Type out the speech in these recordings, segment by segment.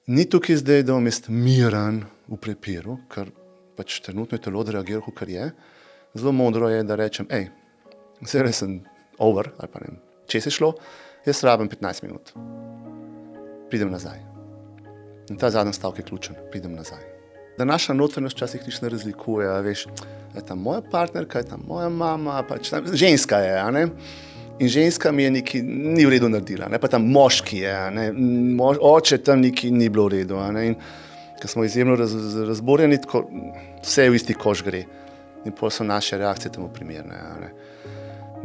Ni tukaj zdaj, da bom jaz miren v prepiru, ker pač trenutno je telo odreagiralo, kar je. Zelo modro je, da rečem, zdaj sem over, ali pa ne vem, če se šlo, jaz rabim 15 minut. Pridem nazaj. In ta zadnji stavek je ključen, pridem nazaj. Da naša notranjost včasih nič ne razlikuje, veš, je tam moja partnerka, je tam moja mama, pač tam ženska je, a ne? In ženska mi je nekaj ni v redu naredila, ne? Pa tam moški je, a ne? Oče tam nekaj ni bilo v redu, a ne? In ker smo izjemno razborjeni, tako vse v isti koš gre. In potem so naše reakcije temu primerne, a ne?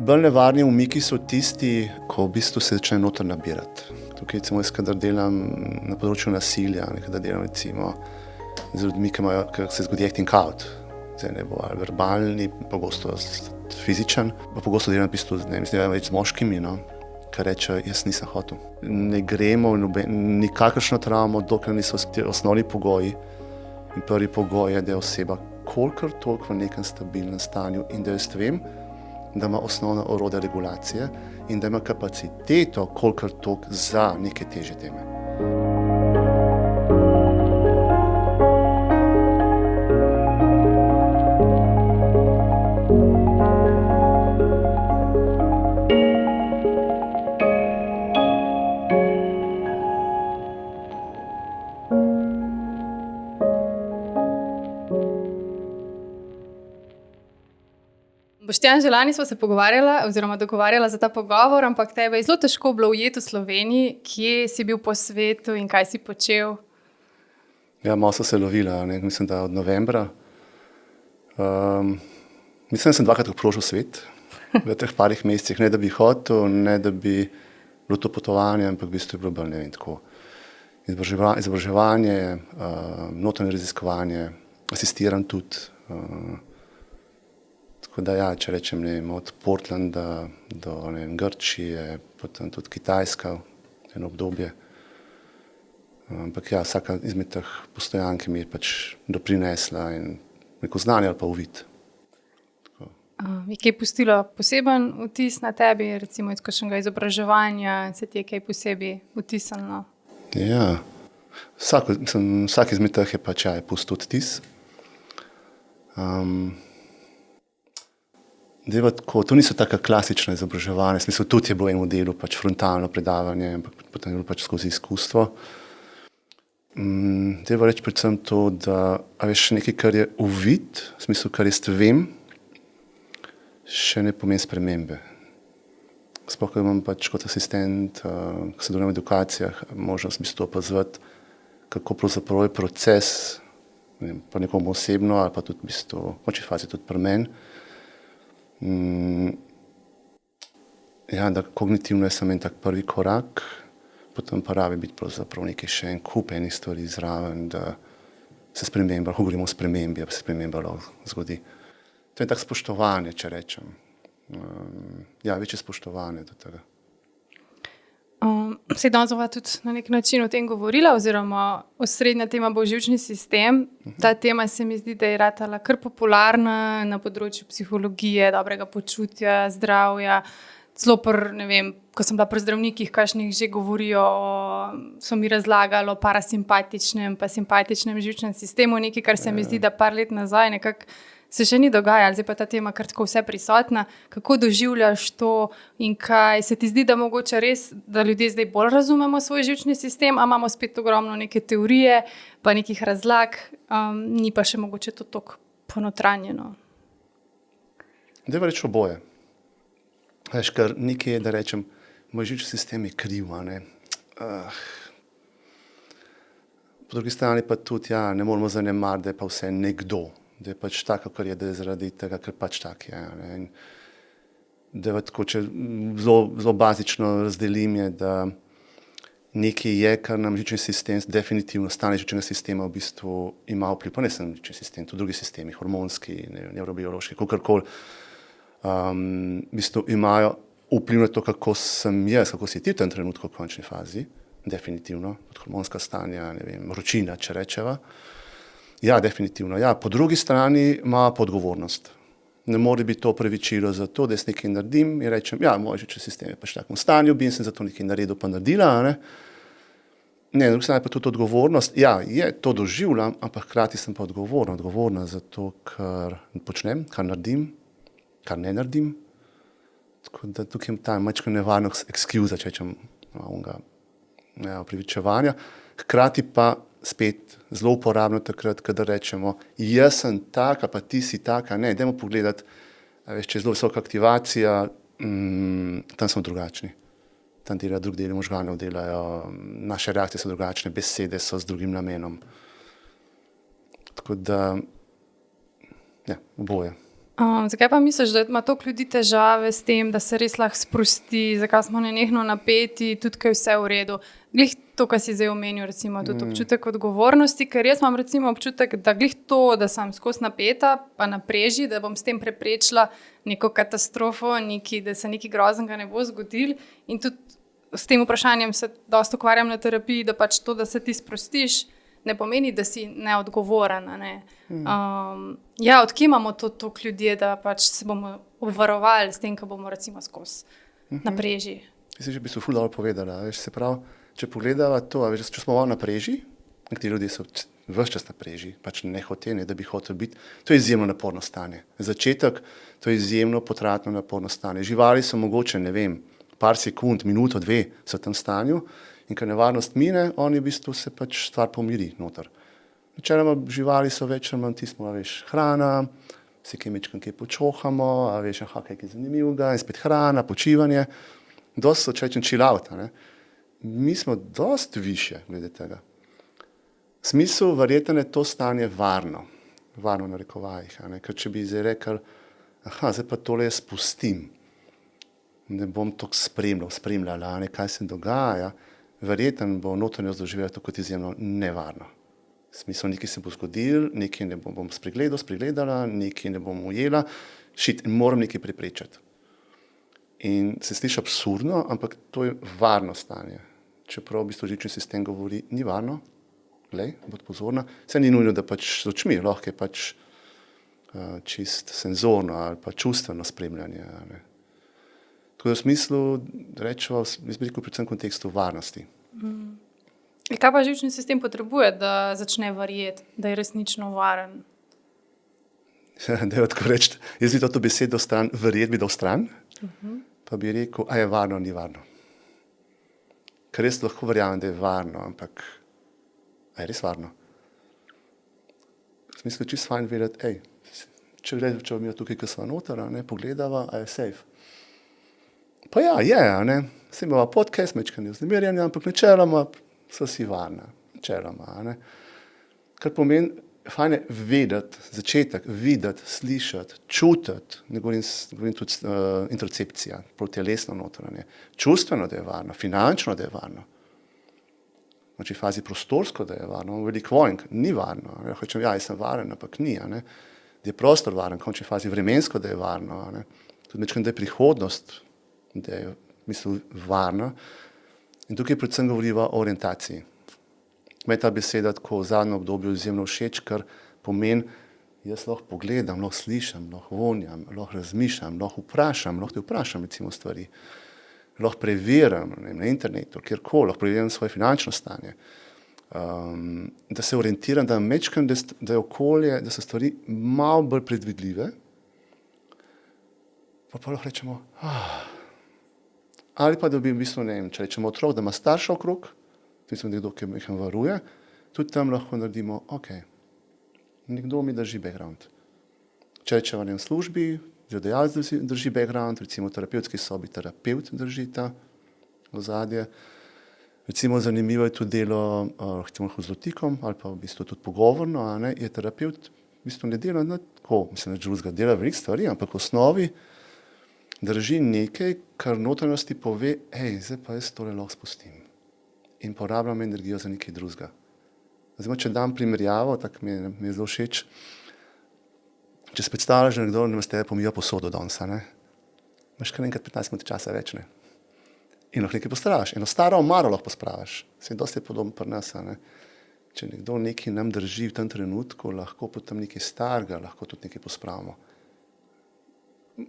Bolj nevarni umiki so tisti, ko v bistvu se začne noter nabirati. Tukaj recimo jaz, kadar delam na področju nasilja, kadar delam recimo z ljudmi, ki se zgodi acting out, zdaj ne bo ali verbalni, pogosto fizičen, pa pogosto delam v bistvu več z moškimi, no, ki rečejo, jaz nisem hotel. Ne gremo nikakršno travmo, dokler niso osnovni pogoji. In prvi pogoj je, da je oseba kolikor toliko v nekem stabilnem stanju in da jaz vem, da ima osnovna orodja regulacije in da ima kapaciteto kolikor toliko za neke težje teme. Boštjan, že lani smo se pogovarjala oziroma dogovarjala za ta pogovor, ampak tebe je zelo težko bilo ujeti v Sloveniji. Kje si bil po svetu in kaj si počel? Ja, malo so se lovila, ne? Mislim, da od novembra. Mislim, da sem dvakrat obkrožil svet v teh parih mesecih. Ne, da bi hotel, ne, da bi bilo to potovanje, ampak v bistvu je bilo bolj, ne vem, tako. Izobraževanje, notranje raziskovanje, asistiram tudi. Tako da ja, če rečem, ne vem, od Portlanda do ne vem, Grčije, potem tudi Kitajska, eno obdobje. Ampak ja, vsaka izmed teh postojank mi je pač doprinesla in neko znanje ali pa uvid. Je kaj pustilo poseben vtis na tebi, recimo iz kakšnega izobraževanja, se ti je kaj posebej vtisnilo? Ja, vsak izmed teh je pač je pustil vtis. To niso taka klasična izobraževanja, v smislu tudi je bilo eno delu pač frontalno predavanje, ampak potem je bilo pač skozi izkustvo. Treba reči predvsem to, da veš, nekaj, kar je uvid, v smislu, kar jaz vem, še ne pomeni spremembe. Sploh, ko imam pač kot asistent, ko se delujem v edukacijah, možnost v bistvu opazovati, kako pravzaprav je proces, ne vem, pa nekomu osebno ali pa tudi v bistvu, v končni fazi tudi pri meni. Ja, da kognitivno je samo en tak prvi korak, potem pa rabi biti pravzaprav nekaj še en kup enih stvari zraven, da se sprememba, lahko govorimo o spremembi, da se sprememba lahko zgodi. To je tako spoštovanje, če rečem. Ja, večje spoštovanje do tega. Se danes bova tudi na nek način o tem govorila, oziroma osrednja tema bo živčni sistem. Ta tema se mi zdi, da je ratala kar popularna na področju psihologije, dobrega počutja, zdravja. Celo ne vem, ko sem bila pri zdravnikih, kakšnih že govorijo, so mi razlagali o parasimpatičnem pa simpatičnem živčnem sistemu, nekaj, kar se mi zdi, da par let nazaj nekako se še ni dogajalo, zdaj pa ta tema kar tako vse prisotna. Kako doživljaš to in kaj se ti zdi, da mogoče res, da ljudje zdaj bolj razumemo svoj živčni sistem, a imamo spet ogromno neke teorije, pa nekih razlag, ni pa še mogoče to toliko ponotranjeno? Dajva reči oboje. Veš, kar nekaj je, da rečem, moj živčni sistem je kriv, a ne. Po drugi strani pa tudi, ja, ne moramo zanemariti, da je pa vse nekdo. Da je pač tako, kar je, da je zaradi tega, ker pač tak je. Ne? Da je tako, če zelo bazično razdelim, je, da nekaj je, kar nam živčni sistem, definitivno stanje živčnega sistema v bistvu ima vpliv, pa ne samo živčni sistem, tudi drugi sistemi, hormonski, nevrobiološki, kakorkoli, v bistvu imajo vpliv na to, kako sem jaz, kako si ti v tem trenutku v končni fazi, definitivno, hormonska stanja, ne vem, vročina, če rečeva. Ja, definitivno. Ja, po drugi strani ima podgovornost. Ne more biti to opravičilo za to, da jaz nekaj naredim in rečem, ja, moj živčni sistem je pač v takem stanju, bi sem za to nekaj naredil pa naredila, ne? Ne, drugi strani pa tudi odgovornost. Ja, to doživljam, ampak hkrati sem pa odgovorna za to, kar počnem, kar naredim, kar ne naredim. Tako da tukaj je ta majčka nevarna ekskuza, če rečem, opravičevanja. Hkrati pa spet zelo uporabno takrat, kadar rečemo, jaz sem taka, pa ti si taka. Ne, dajmo pogledati, če je zelo visoka aktivacija, tam smo drugačni. Tam delajo drugi deli možganov, naše reakcije so drugačne, besede so z drugim namenom. Tako da, oboje. Zakaj pa misliš, da ima toliko ljudi težave s tem, da se res lahko sprosti, zakaj smo nenehno napeti, tudi kaj vse v redu? Glih to, kar si zdaj omenil, recimo, tudi občutek odgovornosti, ker jaz imam recimo občutek, da glih to, da sem skozi napeta, pa na preži, da bom s tem preprečila neko katastrofo, da se nekaj groznega ne bo zgodilo. In tudi s tem vprašanjem se dosti ukvarjam na terapiji, da pač to, da se ti sprostiš, ne pomeni, da si neodgovoren. Ne? Odkje imamo to ljudje, da pač se bomo obvarovali s tem, ko bomo recimo skozi na preži? Si že v bistvu ful dobro povedala. Se pravi, če pogledava to, če smo na preži, nekateri ljudje so ves čas na preži, pač ne hoteli, da bi hoteli biti, to je izjemno naporno stanje. Začetek, to je izjemno potratno naporno stanje. Živali so mogoče, ne vem, par sekund, minuto, 2 so v tem stanju in ko nevarnost mine, oni v bistvu se pač stvar pomiri noter. Načeloma živali so več ali manj tismo, hrana, se kemičkam kaj počohamo, kaj je zanimivega, in spet hrana, počivanje. Dosti so, če rečem, chill out. Mi smo dosti više glede tega. V smislu, verjetno je to stanje varno na rekovajih. Ker če bi zdaj rekel, zdaj pa tole spustim, ne bom toliko spremljala, kaj se dogaja, verjetno bo notranjost doživela to kot izjemno nevarno. V smislu, nekaj se bo zgodil, nekaj ne bom spregledala, nekaj ne bom ujela, moram nekaj preprečiti. In se sliši absurdno, ampak to je varno stanje. Čeprav v bistvu živčni sistem govori, ni varno, bod pozorna, vse ni nujno, da pač z očmi, lahko je pač čist senzorno ali pa čustveno spremljanje. Tako da v smislu, rečeva, predvsem v kontekstu varnosti. Kaj pa živčni sistem potrebuje, da začne verjeti, da je resnično varen? Da je tako reči, jaz bi to besedo verjeti bi dal stran, pa bi rekel, a je varno, ni varno. Ker res lahko verjamem, da je varno, ampak a je res varno? V smislu, čisto fajn vedeti, če bom jo tukaj, ko sva noter, pogledava, a je safe. Pa je, vse imamo podcast, mečkanje vznemirjanja, ampak načeloma so si varna. Načeloma. Kar pomeni, fajn je vedeti, začetek, videti, slišati, čutiti, ne govorim tudi introcepcija, telesno notranje, čustveno, da je varno, finančno, da je varno. V fazi prostorsko, da je varno, veliko vojn, ni varno. Hočem, jaz sem varen, ampak ni. Da je prostor varen, v končni fazi vremensko, da je varno. Tudi mečkam, da je prihodnost, da je varna. In tukaj predvsem govoriva o orientaciji. Meni je ta beseda tako v zadnjem obdobju izjemno všeč, ker pomeni, jaz lahko pogledam, lahko slišam, lahko vonjam, lahko razmišljam, lahko te vprašam recimo stvari. Lahko preverim na internetu, kjerkoli, lahko preverim svoje finančno stanje. Da se orientiram, da mečkam, da je okolje, da so stvari malo bolj predvidljive. Pa lahko rečemo, ali pa da bi v bistvu, če rečemo otrok, da ima starša okrog, nekdo, ki jih varuje, tudi tam lahko naredimo, nekdo mi drži background. Če rečemo v službi, delodajalec drži background, recimo v terapevtski sobi terapevt drži ta ozadje. Recimo zanimivo je tudi delo z dotikom ali pa v bistvu tudi pogovorno, je terapevt v bistvu ne dela tako, dela veliko stvari, ampak v osnovi drži nekaj, kar notranjosti pove, zdaj pa jaz tole lahko spustim in porabljam energijo za nekaj drugega. Zdaj, če dam primerjavo, tako mi je zelo všeč, če si predstavljaš, da nekdo nam s tebe pomija posodo danes, imaš kar enkrat 15 minut časa več, in lahko nekaj pospraviš, eno staro omaro lahko pospraviš, se je dosti podobno pri nas, če nekdo nekaj nam drži v tem trenutku, lahko potem nekaj starega, lahko tudi nekaj pospravimo.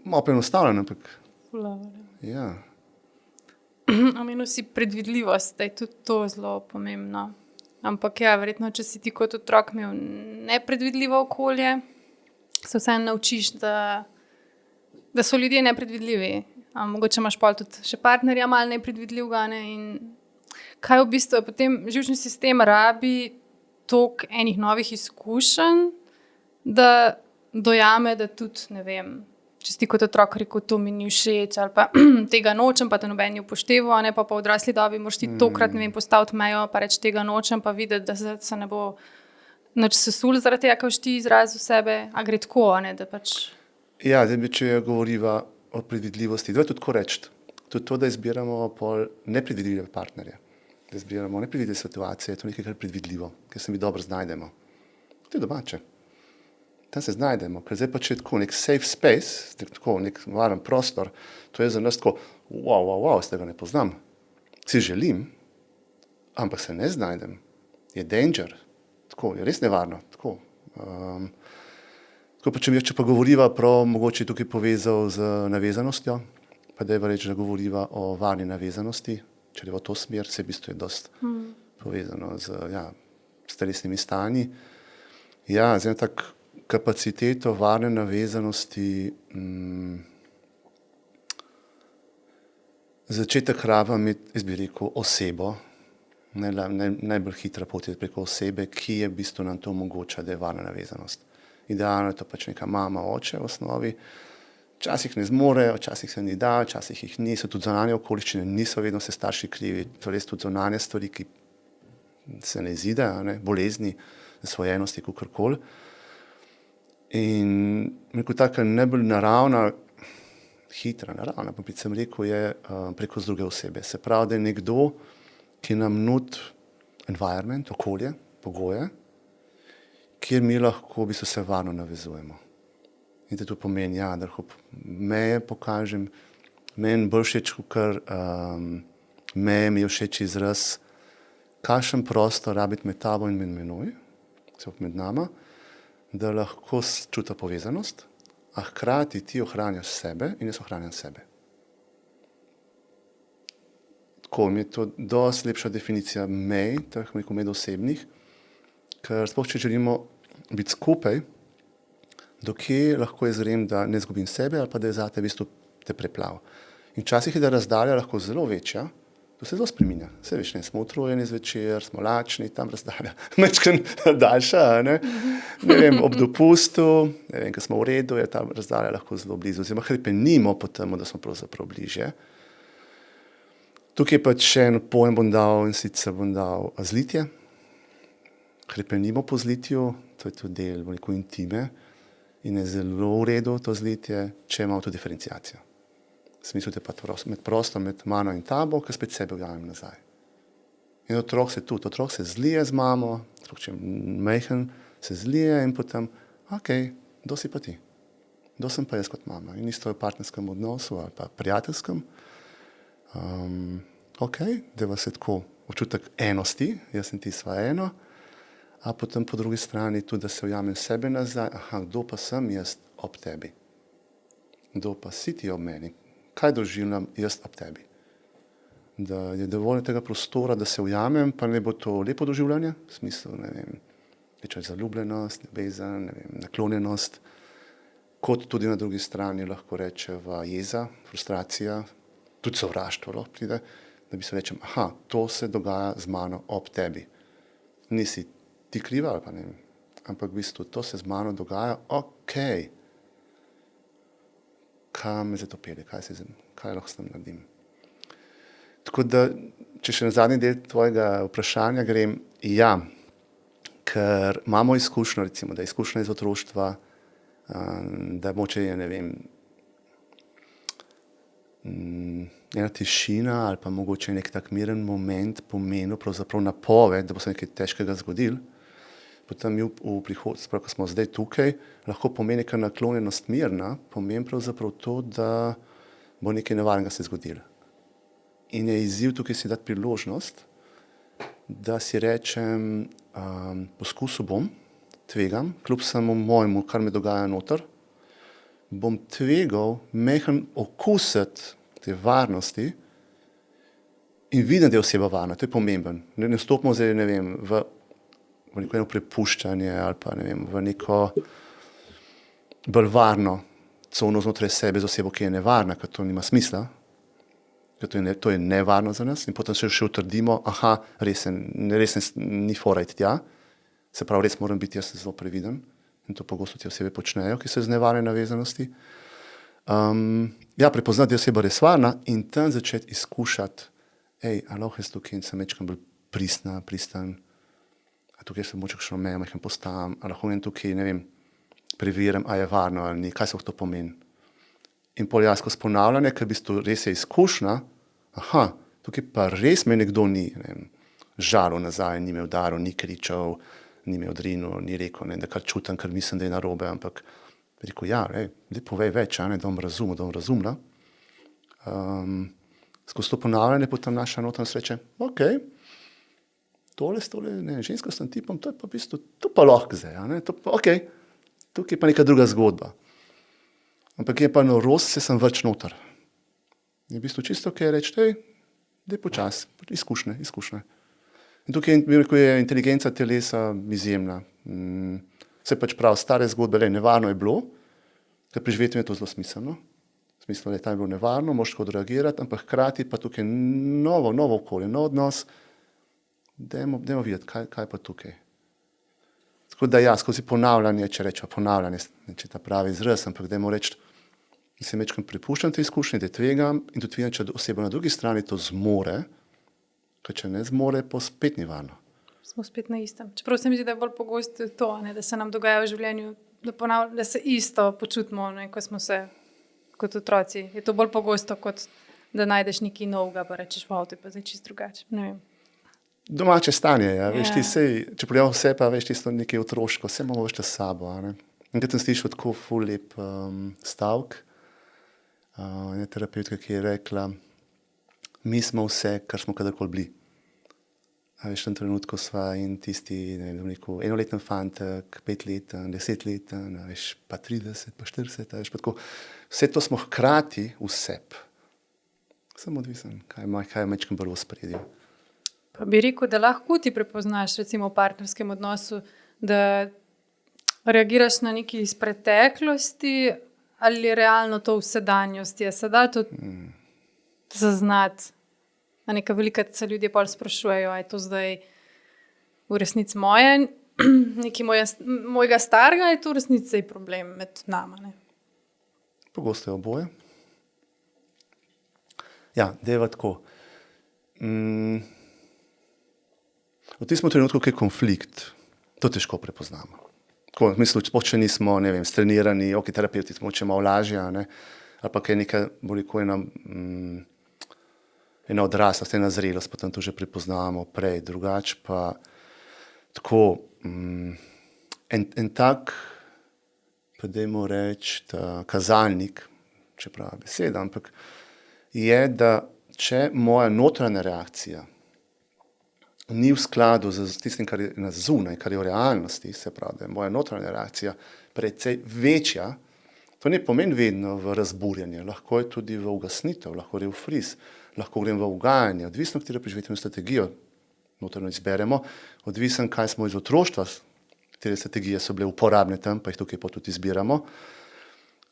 Malo preenostavljeno, ampak ja. omenil si predvidljivost, da je tudi to zelo pomembno. Ampak ja, verjetno, če si ti kot otrok imel nepredvidljivo okolje, se vseeno naučiš, da so ljudje nepredvidljivi. Mogoče imaš pol tudi še partnerja malo nepredvidljivega, ne? In kaj v bistvu potem živčni sistem rabi toliko enih novih izkušenj, da dojame, da tudi, ne vem, če si ti kot otrok rekel, to mi ni všeč ali pa tega nočem, pa te noben ni upošteval, ne, pa v odrasli dobi moraš ti tokrat, ne vem, postaviti mejo, pa reči tega nočem, pa videti, da se ne bo nič sesul zaradi tega, kaj boš ti izrazil sebe, a gre tako, ne, da pač... Ja, zdaj bi, če govoriva o predvidljivosti, da je tudi tako reči, tudi to, da izbiramo pol nepredvidljive partnerje, da izbiramo nepredvidljive situacije, je to nekaj, kar je predvidljivo, ker se mi dobro znajdemo. To je domače. Tam se znajdemo, ker zdaj pa če je tako nek safe space, tako nek varen prostor, to je za nas tako, wow, s tega ne poznam. Si želim, ampak se ne znajdem. Je danger, tako, je res nevarno, tako. Tako pa če pa govoriva prav, mogoče tukaj povezal z navezanostjo, pa da je reči, da govoriva o varni navezanosti, če je v to smer, se v bistvu je dost povezano z stresnimi stanji. Ja, zdaj tak kapaciteto varne navezanosti, začetek raba imeti, jaz bi rekel, osebo, najbolj hitra pot je preko osebe, ki je v bistvu nam to omogoča, da je varna navezanost. Idealno je to pač neka mama, oče v osnovi, včasih ne zmorejo, včasih se ni da, včasih jih ni, so tudi zunanje okoliščine, niso vedno se starši krivi, so res tudi zunanje stvari, ki se ne izidejo, ne, bolezni, zasvojenosti, kakorkoli. In rekel, taka najbolj naravna, hitra, naravna, pa bi sem rekel, je preko druge osebe. Se pravi, da je nekdo, ki nam nudi environment, okolje, pogoje, kjer mi lahko v bistvu se varno navezujemo. In to pomeni, ja, da lahko meje pokažem, meni bolj všeč, kar meje mi je všeč izraz, kakšen prostor rabiti med tabo in med menoj, se med nama, da lahko čuta povezanost, a hkrati ti ohranjaš sebe in jaz ohranjam sebe. Tako mi je to dosti lepša definicija mej, teh medosebnih, ker sploh če želimo biti skupaj, dokje lahko jaz grem, da ne izgubim sebe ali pa da je zate v bistvu te preplav. In včasih je da razdalja lahko zelo večja, to se zelo spreminja. Vse veš, ne, smo utrujeni zvečer, smo lačni, tam razdalja majčkeno daljša, ne vem, ob dopustu, ne vem, ko smo v redu, je tam razdalja lahko zelo blizu, oziroma hrepenimo po tem, da smo pravzaprav bližje. Tukaj pa še en pojem bom dal, in sicer bom dal zlitje. Hrepenimo po zlitju, to je tudi del, bom rekel, intime in je zelo v redu to zlitje, če imamo to diferenciacijo. V smislu, da je pa med prostor, med mano in tabo, ker spet sebe ujamem nazaj. In otrok se zlije z mamo, otrok, če je majhen, se zlije in potem, kdo si pa ti? Kdo sem pa jaz kot mama? In isto v partnerskem odnosu ali pa prijateljskem. Da vas je tako občutek enosti, jaz in ti sva eno, a potem po drugi strani tudi, da se ujamem sebe nazaj, kdo pa sem jaz ob tebi? Kdo pa si ti ob meni? Kaj doživljam jaz ob tebi? Da je dovolj tega prostora, da se ujamem, pa ne bo to lepo doživljanje, v smislu, ne vem, reče zaljubljenost, ljubezen, ne vem, naklonjenost, kot tudi na drugi strani lahko rečeva jeza, frustracija, tudi sovraštvo lahko pride, da bi se rečem, to se dogaja z mano ob tebi. Nisi ti kriva ali pa ne vem, ampak v bistvu to se z mano dogaja, kam me zdaj to pelje, kaj lahko s tem naredim. Tako da, če še na zadnji del tvojega vprašanja grem, ja, ker imamo izkušnjo, recimo, da je izkušnja iz otroštva, da moče je, ne vem, ena tišina ali pa mogoče nek tak miren moment pomenil pravzaprav napoved, da bo se nekaj težkega zgodilo. Potem mi v prihodnosti, ko smo zdaj tukaj, lahko pomeni neka naklonjenost mirna, pomeni pravzaprav to, da bo nekaj nevarnega se zgodilo. In je izziv tukaj si dati priložnost, da si rečem, poskusil bom, tvegam, kljub samo mojemu, kar me dogaja noter, bom tvegal mehen okusiti te varnosti, in vidim, da je oseba varna, to je pomemben. Ne stopimo zdaj, ne vem, v neko eno prepuščanje ali pa ne vem, v neko bolj varno cono znotraj sebe z osebo, ki je nevarna, ker to nima smisla, ker to je nevarno za nas in potem se še utrdimo, aha, res ni fora iti tja, se pravi, res moram biti jaz zelo previden in to pogosto te osebe počnejo, ki so iz nevarne navezanosti. Ja, prepoznati, da je oseba res varna in tam začeti izkušati, a lahko jaz tukaj in sem večkrat bolj pristan, a tukaj se moče kakšno mejo, majhen postavim, a lahko in tukaj, ne vem, preverjam, a je varno ali ni, kaj se to pomeni. In pol jasko ponavljanje, ker v bistvu res je izkušnja, aha, tukaj pa res me nekdo ni, ne vem, žalil nazaj, ni me udaril, ni kričal, ni me odrinil, ni rekel, ne, da kar čutim, ker mislim, da je narobe, ampak rekel, ja, daj povej več, da bom razumela. Skozi to ponavljanje potem naša notranjost reče, ok, tole, ne, ženska s tem tipom, to je pa v bistvu, to pa lahko zdaj, ne, to pa ok, tukaj je pa neka druga zgodba. Ampak je pa norost, se sem več noter. Je v bistvu čisto ok reči, daj počas, izkušnje. In tukaj je inteligenca telesa izjemna. Se pač prav, stare zgodbe, nevarno je bilo, ker preživetjem je to zelo smiselno. Smiselno je tam bilo nevarno, moraš tako odreagirati, ampak hkrati pa tukaj novo okolje, nov odnos, dajmo videti, kaj pa tukaj. Tako da ja, skozi ponavljanje, če rečemo ponavljanje, če ta pravi izraz, ampak dajmo reči, da se večkrat prepuščam te izkušnje, da tvegam in tudi vidim, če oseba na drugi strani to zmore, ker če ne zmore, pa spet ni varno. Smo spet na istem. Čeprav se mi zdi, da je bolj pogosto to, da se nam dogaja v življenju, da se isto počutimo, ko smo se kot otroci. Je to bolj pogosto, kot da najdeš nekaj novega, pa rečeš, wow, to je pa zdaj čisto drugače. Ne vem. Domače stanje, ja. Veš ti sej, če pogledamo vse, pa veš tisto nekaj otroško, vse imamo več čas s sabo. In kad sem slišal tako ful lep stavek, ena terapeutka, ki je rekla, mi smo vse, kar smo kadarkoli bili. A veš, v tem trenutku sva in tisti, ne vem, rekel, enoleten fantek, 5-leten, 10-leten, a veš, pa 30, pa 40, a veš, pa tako. Vse to smo hkrati v sebi. Sem odvisen, kaj je mečkem bolj v ospredju. Pa bi rekel, da lahko ti prepoznaš recimo v partnerskem odnosu, da reagiraš na nekaj iz preteklosti ali je realno to v sedanjosti. Se da to zaznati? Neka velika ljudje pol sprašujejo, je to zdaj v resnici moje, nekaj mojega starega, je to v resnici problem med nama. Ne? Pogosto je oboje. Ja, deva tako. V tistem trenutku, ko je konflikt, to težko prepoznamo. Tako, v smislu, če nismo, ne vem, strenirani, ok, terapeuti smo če malo lažje, ali pa je neka, ena odraslost, ena zrelost, potem to že prepoznamo prej, drugače pa tako, en tak, pa dajmo reči, kazalnik, čeprav beseda, ampak je, da če moja notranja reakcija ni v skladu z tistim, kar je na zunaj, kar je v realnosti, se pravi, da je moja notranja reakcija precej večja, to ne pomeni vedno v razburjanje, lahko je tudi v ugasnitev, lahko gre v friz, lahko grem v ugajanje, odvisno, katero preživetveno strategijo notranjo izberemo, odvisno, kaj smo iz otroštva, katere strategije so bile uporabne tam, pa jih tukaj pa tudi izbiramo.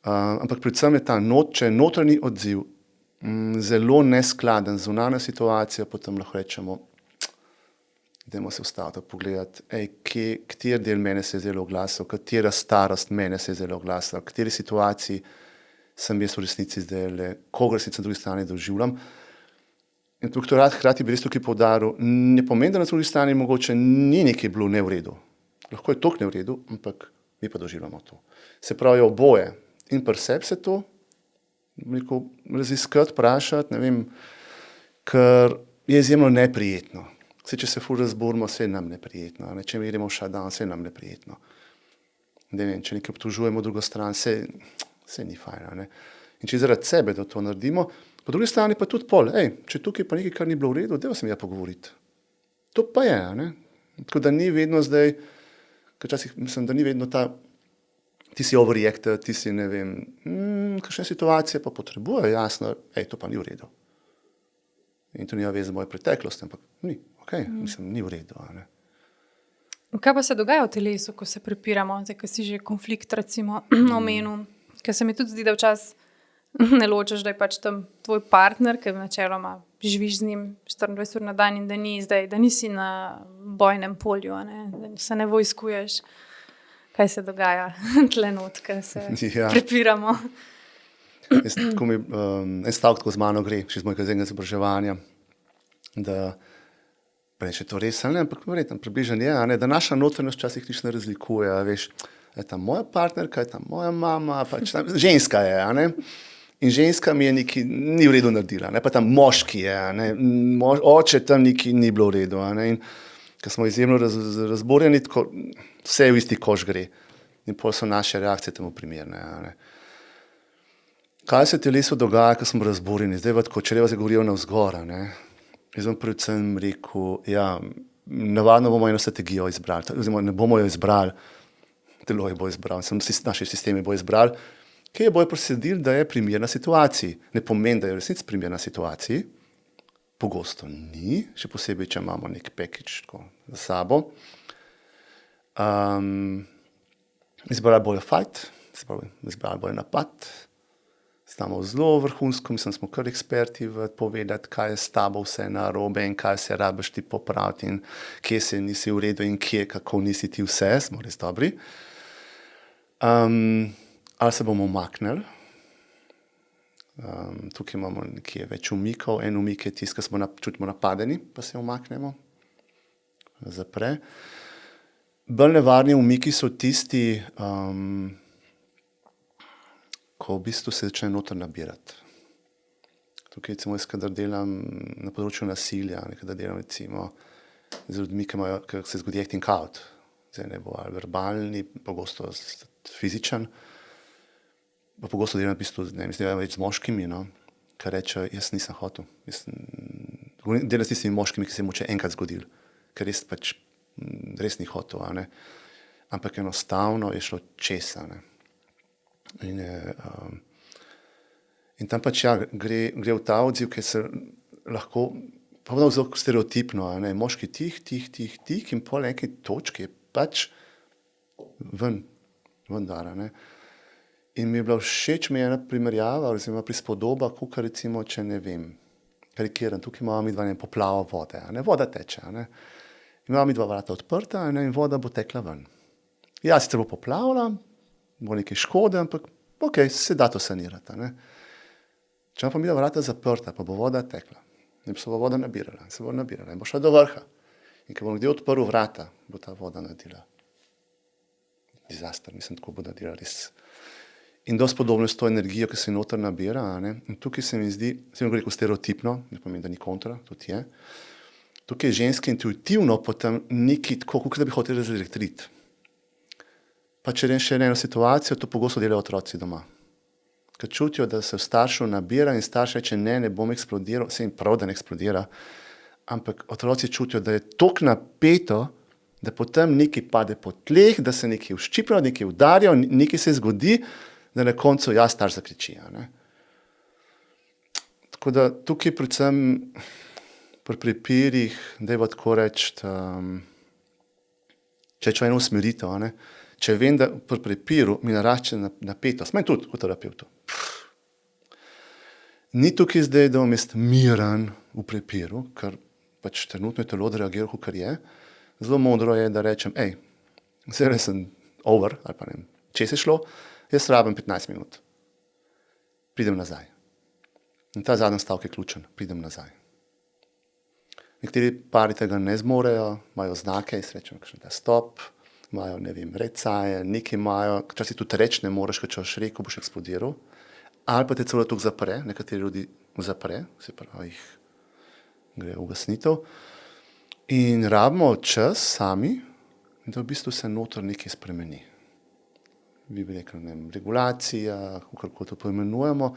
Ampak predvsem je ta notranji odziv zelo neskladen, zunanja situacija, potem lahko rečemo, dajmo se ustaviti, pogledati, kateri del mene se je zelo oglasil, katera starost mene se je zelo oglasila, v kateri situaciji sem jaz v resnici zdaj, koga resnici na drugi strani doživljam. In doktorat hkrati bi res tukaj poudaril, ne pomeni, da na drugi strani mogoče ni nekaj bilo ne v redu. Lahko je toliko ne v redu, ampak mi pa doživljamo to. Se pravi, oboje. In pri sebi se to raziskati, vprašati, ne vem, ker je izjemno neprijetno. Če se ful razburimo, vse je nam neprijetno. Če mi gremo vsak dan, vse je nam neprijetno. Ne vem, če nekaj obtožujemo drugo stran, vse ni fajn. In če zaradi sebe, da to naredimo, po drugi strani pa tudi pol, če tukaj pa nekaj, kar ni bilo v redu, dajmo se mi pogovoriti. To pa je, Tako da ni vedno zdaj, ker včasih mislim, da ni vedno ta, ti si overreactor, ti si ne vem, kakšne situacije pa potrebuje, jasno, to pa ni v redu. In to nima veze z mojo preteklostjo, ampak ni, mislim, ni v redu. A ne. Kaj pa se dogaja v telesu, ko se prepiramo, zdaj, ko si že konflikt recimo omenil, ker se mi tudi zdi, da včasih ne ločiš, da je pač tam tvoj partner, ker načeloma živiš z njim 24 ur na dan in da nisi na bojnem polju, a ne? Da se ne vojskuješ. Kaj se dogaja tle not, ker se prepiramo. En stavek tako z mano gre, še z mojega zadnjega izobraževanja, da reče to res, ali ne, ampak verjetno približno je, a ne, da naša notranjost včasih nič ne razlikuje, a veš, je tam moja partnerka, je tam moja mama, pač tam ženska je, a ne. In ženska mi je nekaj ni v redu naredila, ne, pa tam moški je, a ne, oče tam nekaj ni bilo v redu, a ne, in ker smo izjemno razborjeni, tako vse v isti koš gre. In pol so naše reakcije temu primerne, a ne. Kaj se v telesu dogaja, ko smo razborjeni? Zdaj, tako, če reva zagovorijo navzgor, ne. Jaz bom predvsem rekel, ja, navadno bomo eno strategijo izbrali, oziroma ne bomo jo izbrali, telo jo bo izbral, naši sistemi bo izbrali, ki je bojo presledili, da je primerna situaciji. Ne pomeni, da je v resnici primerna situaciji, pogosto ni, še posebej, če imamo nek package tako za sabo. Izbrali bojo fight, izbrali bojo napad, stamo zelo vrhunsko, mislim, smo kar eksperti v povedati, kaj je s tabo vse narobe in kaj se rabiš ti popraviti in kje se nisi v redu in kje, kako nisi ti vse, smo res dobri. Ali se bomo umaknili. Tukaj imamo nekje več umikov, en umik je tisti, ko čutimo napadeni, pa se umaknemo, zapre. Bolj nevarni umiki so tisti, ko v bistvu se začne noter nabirati. Tukaj recimo jaz, kadar delam na področju nasilja, kadar delam recimo z ljudmi, ki se zgodi acting out, zdaj ne bo ali verbalni, pogosto fizičen, pa pogosto delam v bistvu, ne mislim, več z moškimi, no, ki rečejo, jaz nisem hotel. Delam s tistimi moškimi, ki se jim moče enkrat zgodil, ker res ni hotel, a ne. Ampak enostavno je šlo čez, a ne. In tam pač ja, gre v ta odziv, ki se lahko, pa zelo stereotipno, a ne, moški tih in pol nekaj točke je pač ven dar, a ne. In mi je bila všeč ena primerjava, oziroma prispodoba, kakor recimo, če ne vem, karikiram, tukaj imamo mi dva poplavo vode, a ne, voda teče, a ne. Imamo mi dva vrata odprta, a ne, in voda bo tekla ven. Ja, sicer bo poplavila, bo nekaj škode, ampak se da to sanirati, a ne. Če pa mi dva vrata zaprta, pa bo voda tekla, in se bo voda nabirala, in bo šla do vrha. In ko bo nekdo odprl vrata, bo ta voda naredila disaster, mislim, tako bo naredila res. In dosti podobno s to energijo, ki se noter nabira, a ne. In tukaj se mi zdi, sem rekel stereotipno, ne pomeni, da ni kontra, tudi je. Tukaj je ženske intuitivno potem nekaj tako, kot da bi hoteli razelektriti. Pa če rečem še eno situacijo, to pogosto delajo otroci doma. Ker čutijo, da se v staršu nabira in starš reče, ne bom eksplodiral, se jim prav, da ne eksplodira, ampak otroci čutijo, da je toliko napeto, da potem nekaj pade po tleh, da se nekaj uščiplja, nekaj udarijo, nekaj se zgodi, da na koncu starš zakriči. Ne? Tako da tukaj predvsem pri prepirih, dajva tako reči, če je eno usmeritev, a ne? Če vem, da pri prepiru mi narašča napetost, meni tudi kot terapevtu. Ni tukaj zdaj, da bom jaz miren v prepiru, ker pač trenutno je telo odreagiralo, kakor je. Zelo modro je, da rečem, zdaj sem over, ali pa ne vem, če se šlo, jaz rabim 15 minut. Pridem nazaj. In ta zadnji stavek je ključen, pridem nazaj. Nekateri pari tega ne zmorejo, imajo znake, jaz rečem, kakšen ta stop, imajo, ne vem, recaje, nekaj imajo, včasih tudi reči ne moreš, ker če boš rekel, boš eksplodiral. Ali pa te celo tukaj zapre, nekateri ljudi zapre, se pravi, jih gre ugasnitev. In rabimo čas sami, da v bistvu se noter nekaj spremeni. Bi rekel, ne vem, regulacija, kako to poimenujemo,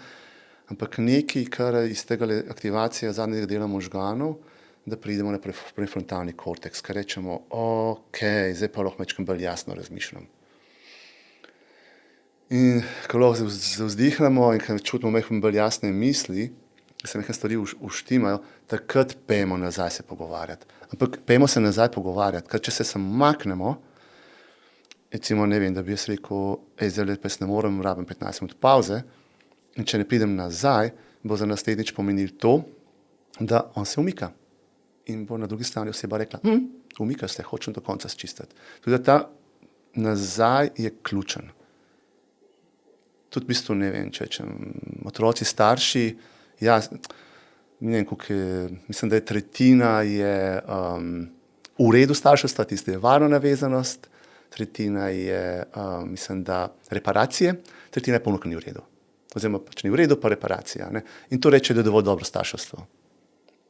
ampak nekaj, kar iz tega aktivacije zadnjega dela možganov, da pridemo na prefrontalni korteks, ker rečemo, zdaj pa lahko malo bolj jasno razmišljam. In ko lahko zavzdihnemo in ko čutimo malo bolj jasne misli, se nekaj stvari uštimajo, takrat pejmo nazaj se pogovarjati. Ampak pejmo se nazaj pogovarjati, ker če se samo maknemo, recimo, ne vem, da bi jaz rekel, zdaj pa jaz ne morem, rabim 15 minut pauze, in če ne pridem nazaj, bo za naslednjič pomenilo to, da on se umika. In bo na drugi strani oseba rekla, umika se, hočem do konca sčistiti. Tudi ta nazaj je ključen. Tudi v bistvu, ne vem, če otroci, starši, ja, ne vem, koliko je, mislim, da je tretjina je v redu starševstva, tiste je varna navezanost, tretjina je, mislim, da reparacije, tretjina je polno, ki ni v redu. Oziroma, če ni v redu, pa reparacija. Ne? In to reče, da je dovolj dobro starševstvo.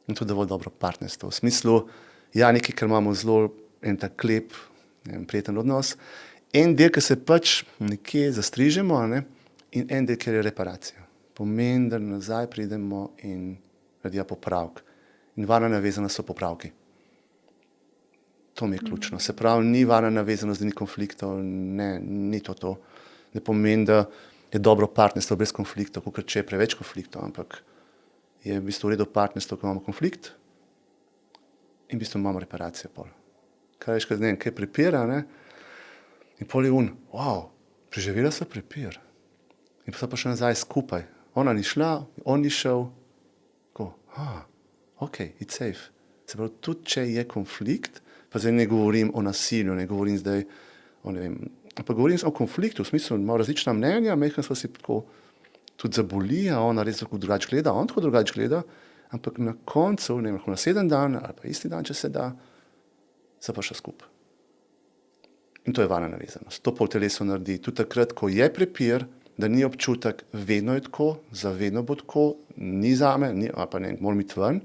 In to je dovolj dobro partnerstvo. V smislu, ja, nekaj, ker imamo zelo en tak lep, prijeten odnos, en del, ki se pač nekje zastrižemo, ne? In en del, ker je reparacija. Pomeni, da nazaj pridemo in naredijo popravek. In varna navezanost so popravki. To mi je ključno. Se pravi, ni varna navezanost, da ni konfliktov, ne, ni to. Ne pomeni, da je dobro partnerstvo brez konfliktov, kot če je preveč konfliktov, ampak je v bistvu v redu partnerstvo, ko imamo konflikt in v bistvu imamo reparacijo pol. Kaj veš, ne vem, kaj prepira, ne? In pol je wow, preživela so prepir. In pa še nazaj skupaj. Ona ni šla, on ni šel. Ok, it's safe. Se pravi, tudi če je konflikt, pa zdaj ne govorim o nasilju, ne govorim zdaj o, ne vem, ampak govorim o konfliktu, v smislu, imamo različna mnenja, mehko smo si tako tudi zaboli, a ona res tako drugače gleda, on tako drugače gleda, ampak na koncu, ne vem, lahko na 7 dan ali pa isti dan, če se da, se pa še skupaj. In to je varna navezanost. To pol telesu naredi tudi takrat, ko je prepir, da ni občutek, vedno je tako, zavedno bo tako, ni zame, ali pa ne, moram iti ven,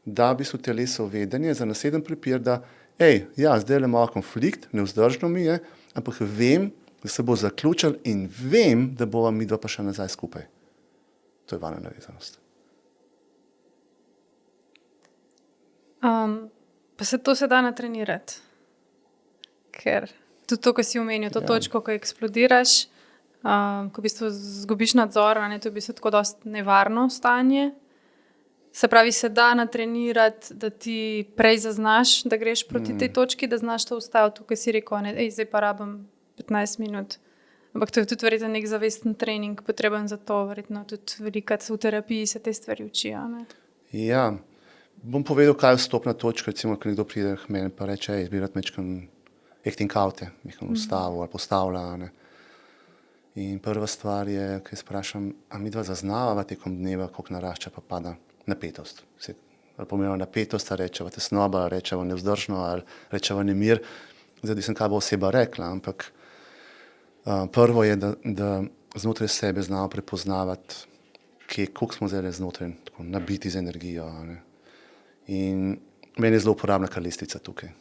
da bi so telesu vedenje za naseden prepir, da ja, zdaj le malo konflikt, nevzdržno mi je, ampak vem, da se bo zaključil in vem, da bova midva pa še nazaj skupaj. To je varna navezanost. Pa se to se da natrenirati. Ker tudi to, ko si omenil, to točko, ko eksplodiraš, ko v bistvu zgubiš nadzor, to je v bistvu tako dosti nevarno stanje. Se pravi, se da natrenirati, da ti prej zaznaš, da greš proti tej točki, da znaš to ustaviti, tukaj si rekel, zdaj pa rabim 15 minut. Ampak to je tudi verjetno nek zavesten trening, potreben za to, verjetno tudi velikrat v terapiji se te stvari učijo. Ne? Ja, bom povedal, kaj je vstopna točka, recimo, ko nekdo pride k meni pa reče, bi rad mečkam acting oute, mečkam ustavil ali postavlja. Ne? In prva stvar je, kaj sprašam, a midva zaznavava tekom dneva, koliko narašča pa pada napetost. Ali pomembno napetost, ali rečeva tesnoba, ali rečeva nevzdržno, ali rečeva nemir. Zdaj sem, kaj bo oseba rekla, ampak prvo je, da znotraj sebe znamo prepoznavati, koliko smo zdaj znotraj tako nabiti z energijo. Ne? In meni je zelo uporabna kar lestvica tukaj.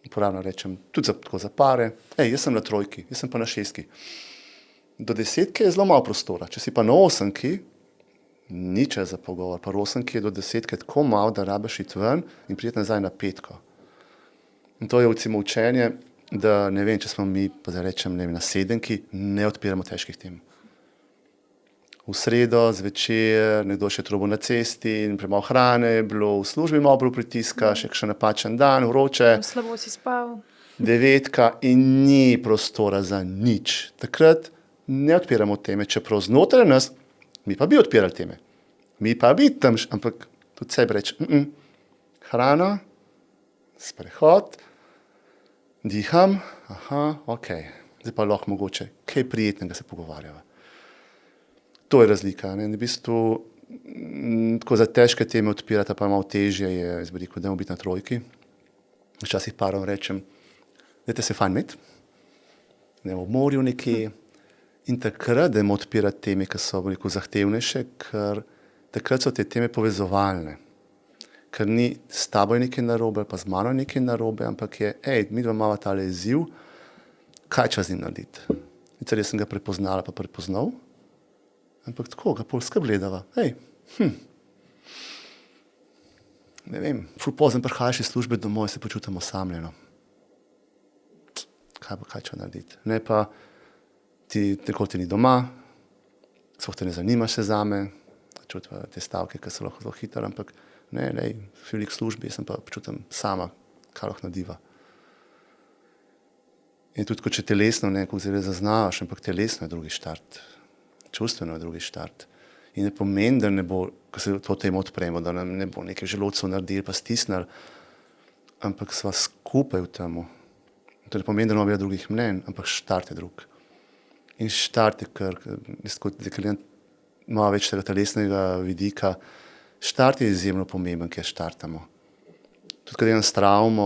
Uporabno rečem, tudi za pare, jaz sem na 3, jaz sem pa na 6. Do 10 je zelo malo prostora, če si pa na 8, ni čas za pogovor, pa 8 je do 10 tako malo, da rabiš iti ven in priti nazaj na 5. In to je recimo učenje, da ne vem, če smo mi, pa zdaj rečem, ne vem, na 7, ne odpiramo težkih tem. V sredo, zvečer, nekdo še trobo na cesti in premalo hrane, je bilo v službi malo bolj pritiska, še napačen dan, vroče. Slabo si spal. 9 in ni prostora za nič. Takrat ne odpiramo teme, čeprav znotraj nas, mi pa bi odpirali teme. Mi pa bi tam, ampak tudi sebi reči, hrana, sprehod, diham, ok, zdaj pa lahko mogoče, kaj prijetnega se pogovarjava. To je razlika, ne, v bistvu, tako za težke teme odpirati, pa malo težje je, jaz bi rekel, dajmo biti na 3. Včasih parom rečem, dajte se fajn imeti, ne v morju nekje, in takrat dajmo odpirati teme, ki so, rekel, zahtevnejše, ker takrat so te teme povezovalne. Ker ni s tabo je nekaj narobe, pa z mano je nekaj narobe, ampak je, midva imava tale izziv, kaj če z njim narediti. Sicer jaz sem ga prepoznala, pa prepoznal, ampak tako ga pol skrb gledava. Ne vem, ful pozem prihajaš iz službe domov in se počutim osamljeno. Kaj če narediti? Ne pa, nikoli ti ni doma, sploh te ne zanimaš se zame, čutiva te stavke, ki so lahko zelo hitre, ampak ne, veliko službi, jaz sem pa počutim sama, kar lahko nadiva. In tudi, ko če telesno nekako zelo zaznavaš, ampak telesno je drugi štart, čustveno je drugi štart. In ne pomeni, da ne bo, ko se to temo odpremo, da nam ne bo nekaj želodcev naredili pa stisnili, ampak sva skupaj v temu. To ne pomeni, da imamo drugih mnenj, ampak štart je drug. In štart je kar, kot klient malo več tega telesnega vidika, štart je izjemno pomemben, kjer štartamo. Tudi, kad imam s travmo,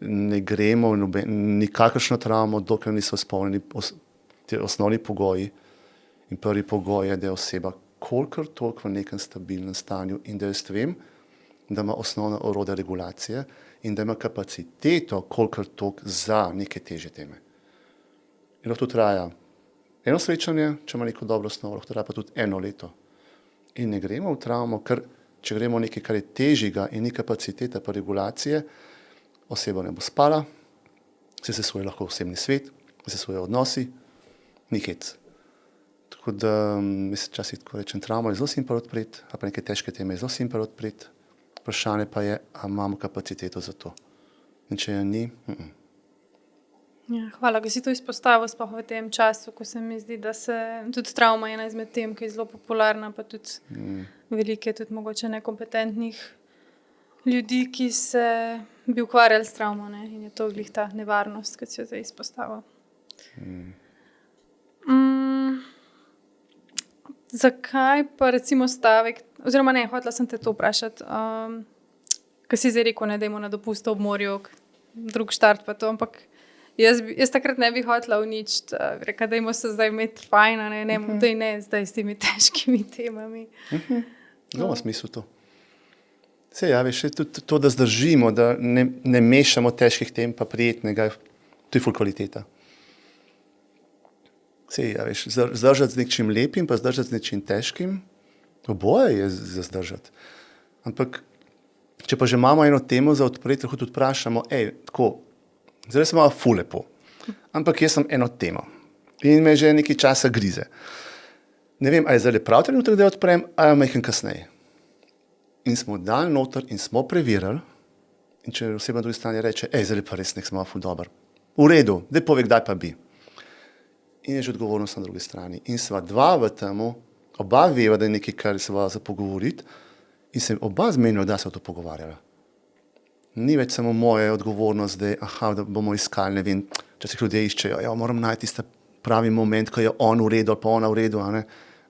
ne gremo nikakršno travmo, dokler niso izpolnjeni ti osnovni pogoji. In prvi pogoj je, da je oseba kolikor toliko v nekem stabilnem stanju in da jaz vem, da ima osnovna orodja regulacije in da ima kapaciteto kolikor toliko za neke težje teme. In lahko to traja eno srečanje, če ima neko dobro osnovo, lahko traja pa tudi 1 leto. In ne gremo v travmo, ker če gremo nekaj, kar je težjega in ni kapaciteta pa regulacije, oseba ne bo spala, se sesuje lahko osebni svet, se sesuje odnosi, ni hec. Tako da, mislim, včasih tako rečem, travmo je zelo simpel odpreti, a pa neke težke teme je zelo simpel odpreti. Vprašanje pa je, a imamo kapaciteto za to. In če je ni, Ja, hvala, da si to izpostavil sploh v tem času, ko se mi zdi, da se tudi travma je ena izmed tem, ki je zelo popularna, pa tudi veliko je tudi mogoče nekompetentnih ljudi, ki se bi ukvarjali s travmo, ne? In je to glih ta nevarnost, ki si jo zdaj izpostavil. Zakaj pa recimo stavek, oziroma ne, hotela sem te to vprašati, ko si zdaj rekel, ne, dajmo na dopust ob morju, drug štart pa to, ampak jaz takrat ne bi hotela uničiti, reka, dajmo se zdaj imeti fajn, ne, zdaj s temi težkimi temami. zelo ima smisel to. Sej, ja, veš, tudi to, da zdržimo, da ne mešamo težkih tem pa prijetnega, to je ful kvaliteta. Sej, ja, veš, zdržati z nečim lepim pa zdržati z nečim težkim, oboje je za zdržati. Ampak, če pa že imamo eno temo za odpreti, lahko tudi vprašamo, tako, zdaj sem malo ful lepo, ampak jaz sem eno temo in me že nekaj časa grize. Ne vem, a je zdaj prav trenutek, da jo odprem, a jo majhen kasneje. In smo dali noter in smo preverili, in če oseba na drugi strani reče, zdaj pa res nek smo ful dober. V redu, daj pove, kdaj pa bi. In je že odgovornost na drugi strani. In sva dva v temu, oba veva, da je nekaj, kar se va za pogovoriti, in se oba zmenijo, da se o to pogovarjala. Ni več samo moja odgovornost, da bomo iskali, ne vem, včasih ljudje iščejo, moram najti tisti pravi moment, ko je on v redu ali pa ona v redu, a ne.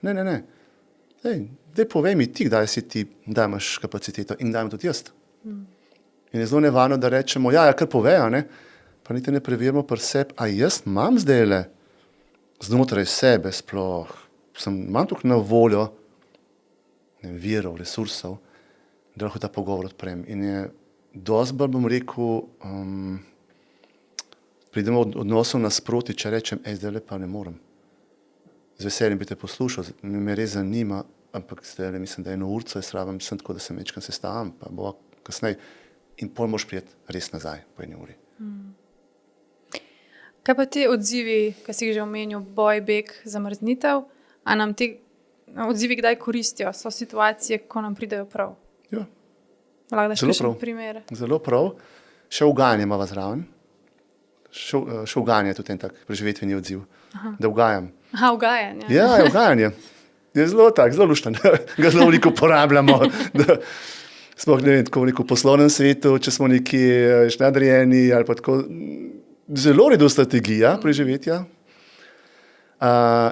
Ne. Daj povej mi ti, kdaj si ti, kdaj imaš kapaciteto in kdaj imam tudi jaz. In je zelo nevarno, da rečemo, ja, kar povej, a ne, pa niti ne preverimo pri sebi, a jaz imam zdajle znotraj sebe sploh, imam tukaj na voljo virov, resursov, da lahko ta pogovor odprem. In je dosti bolj, bom rekel, pridemo od odnosov nasproti, če rečem, zdajle pa ne morem. Z veseljem bi te poslušal, me res zanima, ampak zdajle mislim, da 1 urco je srabam, sem tako, da se mečkam sestavim, pa bo kasneje. In pol moraš priti res nazaj po 1 uri. Kaj pa ti odzivi, ki si jih že omenil, boj, beg, zamrznitev, a nam ti odzivi kdaj koristijo? So situacije, ko nam pridejo prav? Ja. Lahko daš kakšen primer? Zelo prav. Še ugajanje imava zraven. Še ugajanje je tudi en tak preživetveni odziv. Da ugajam. Ugajanje. Ja, je ugajanje. Je zelo lušten. Ga zelo veliko uporabljamo. Sploh ne vem, tako v poslovnem svetu, če smo nekje nadrejeni ali pa tako. Zelo redu strategija preživetja.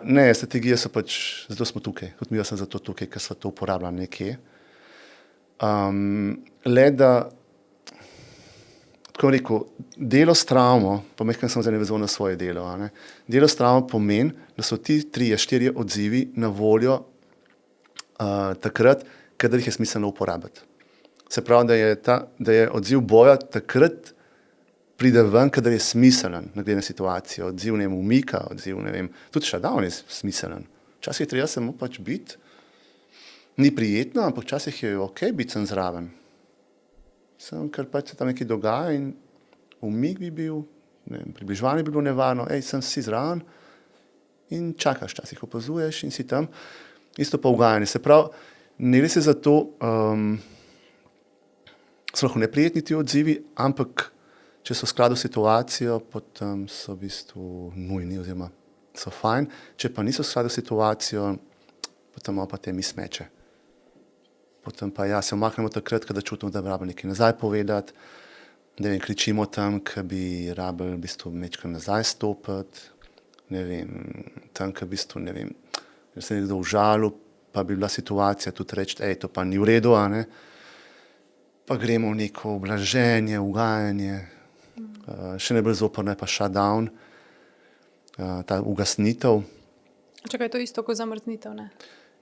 Ne, strategije so pač, zato smo tukaj. Tudi mi sem zato tukaj, ker so to uporabljali nekje. Le da, tako rekel, delo s travmo, pa mehkam sem zdaj nevezal na svoje delo, a ne? Delo s travmo pomeni, da so ti 3-4 odzivi na voljo takrat, kadar jih je smiselno uporabiti. Se pravi, da je odziv boja takrat pride ven, kadar je smiselen, glede na situacijo, odziv ne umika, odziv ne vem, tudi shutdown je smiselen. Včasih je treba samo pač biti, ni prijetno, ampak včasih je okej biti sem zraven. Ker pač se tam nekaj dogaja in umik bi bil, približevanje bi bilo nevarno, sem si zraven in čakaš, včasih opazuješ in si tam. Isto pa ugajanje. Se pravi, ne gre se za to, so lahko neprijetni ti odzivi, ampak če so v skladu s situacijo, potem so v bistvu nujni oziroma so fajn. Če pa niso v skladu s situacijo, potem imamo pa te mismeče. Potem pa ja, se omaknemo takrat, kada čutimo, da bi rabili nekaj nazaj povedati, ne vem, kričimo tam, ko bi rabili v bistvu mečkam nazaj stopiti, ne vem, tam, ko v bistvu, ne vem, se nekdo užalil, pa bi bila situacija tudi reči, to pa ni v redu, a ne. Pa gremo v neko ublaženje, ugajanje, še najbolj zoprno je pa shutdown, ta ugasnitev. Čakaj, to je isto kot zamrznitev, ne?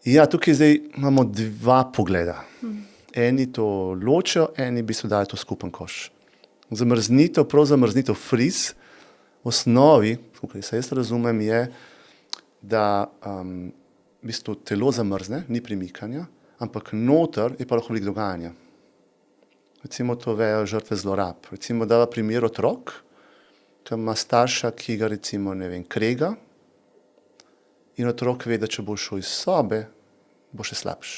Ja, tukaj zdaj imamo dva pogleda. Eni to ločijo, eni v bistvu dajo to skupen koš. Zamrznitev, prav zamrznitev, freeze, v osnovi, kako se jaz razumem, je, da v bistvu telo zamrzne, ni premikanja, ampak noter je pa lahko veliko dogajanja. Recimo to vejo žrtve zlorab. Recimo dava primer otrok, ki ima starša, ki ga recimo, ne vem, krega in otrok ve, da če bo šel iz sobe, bo še slabš.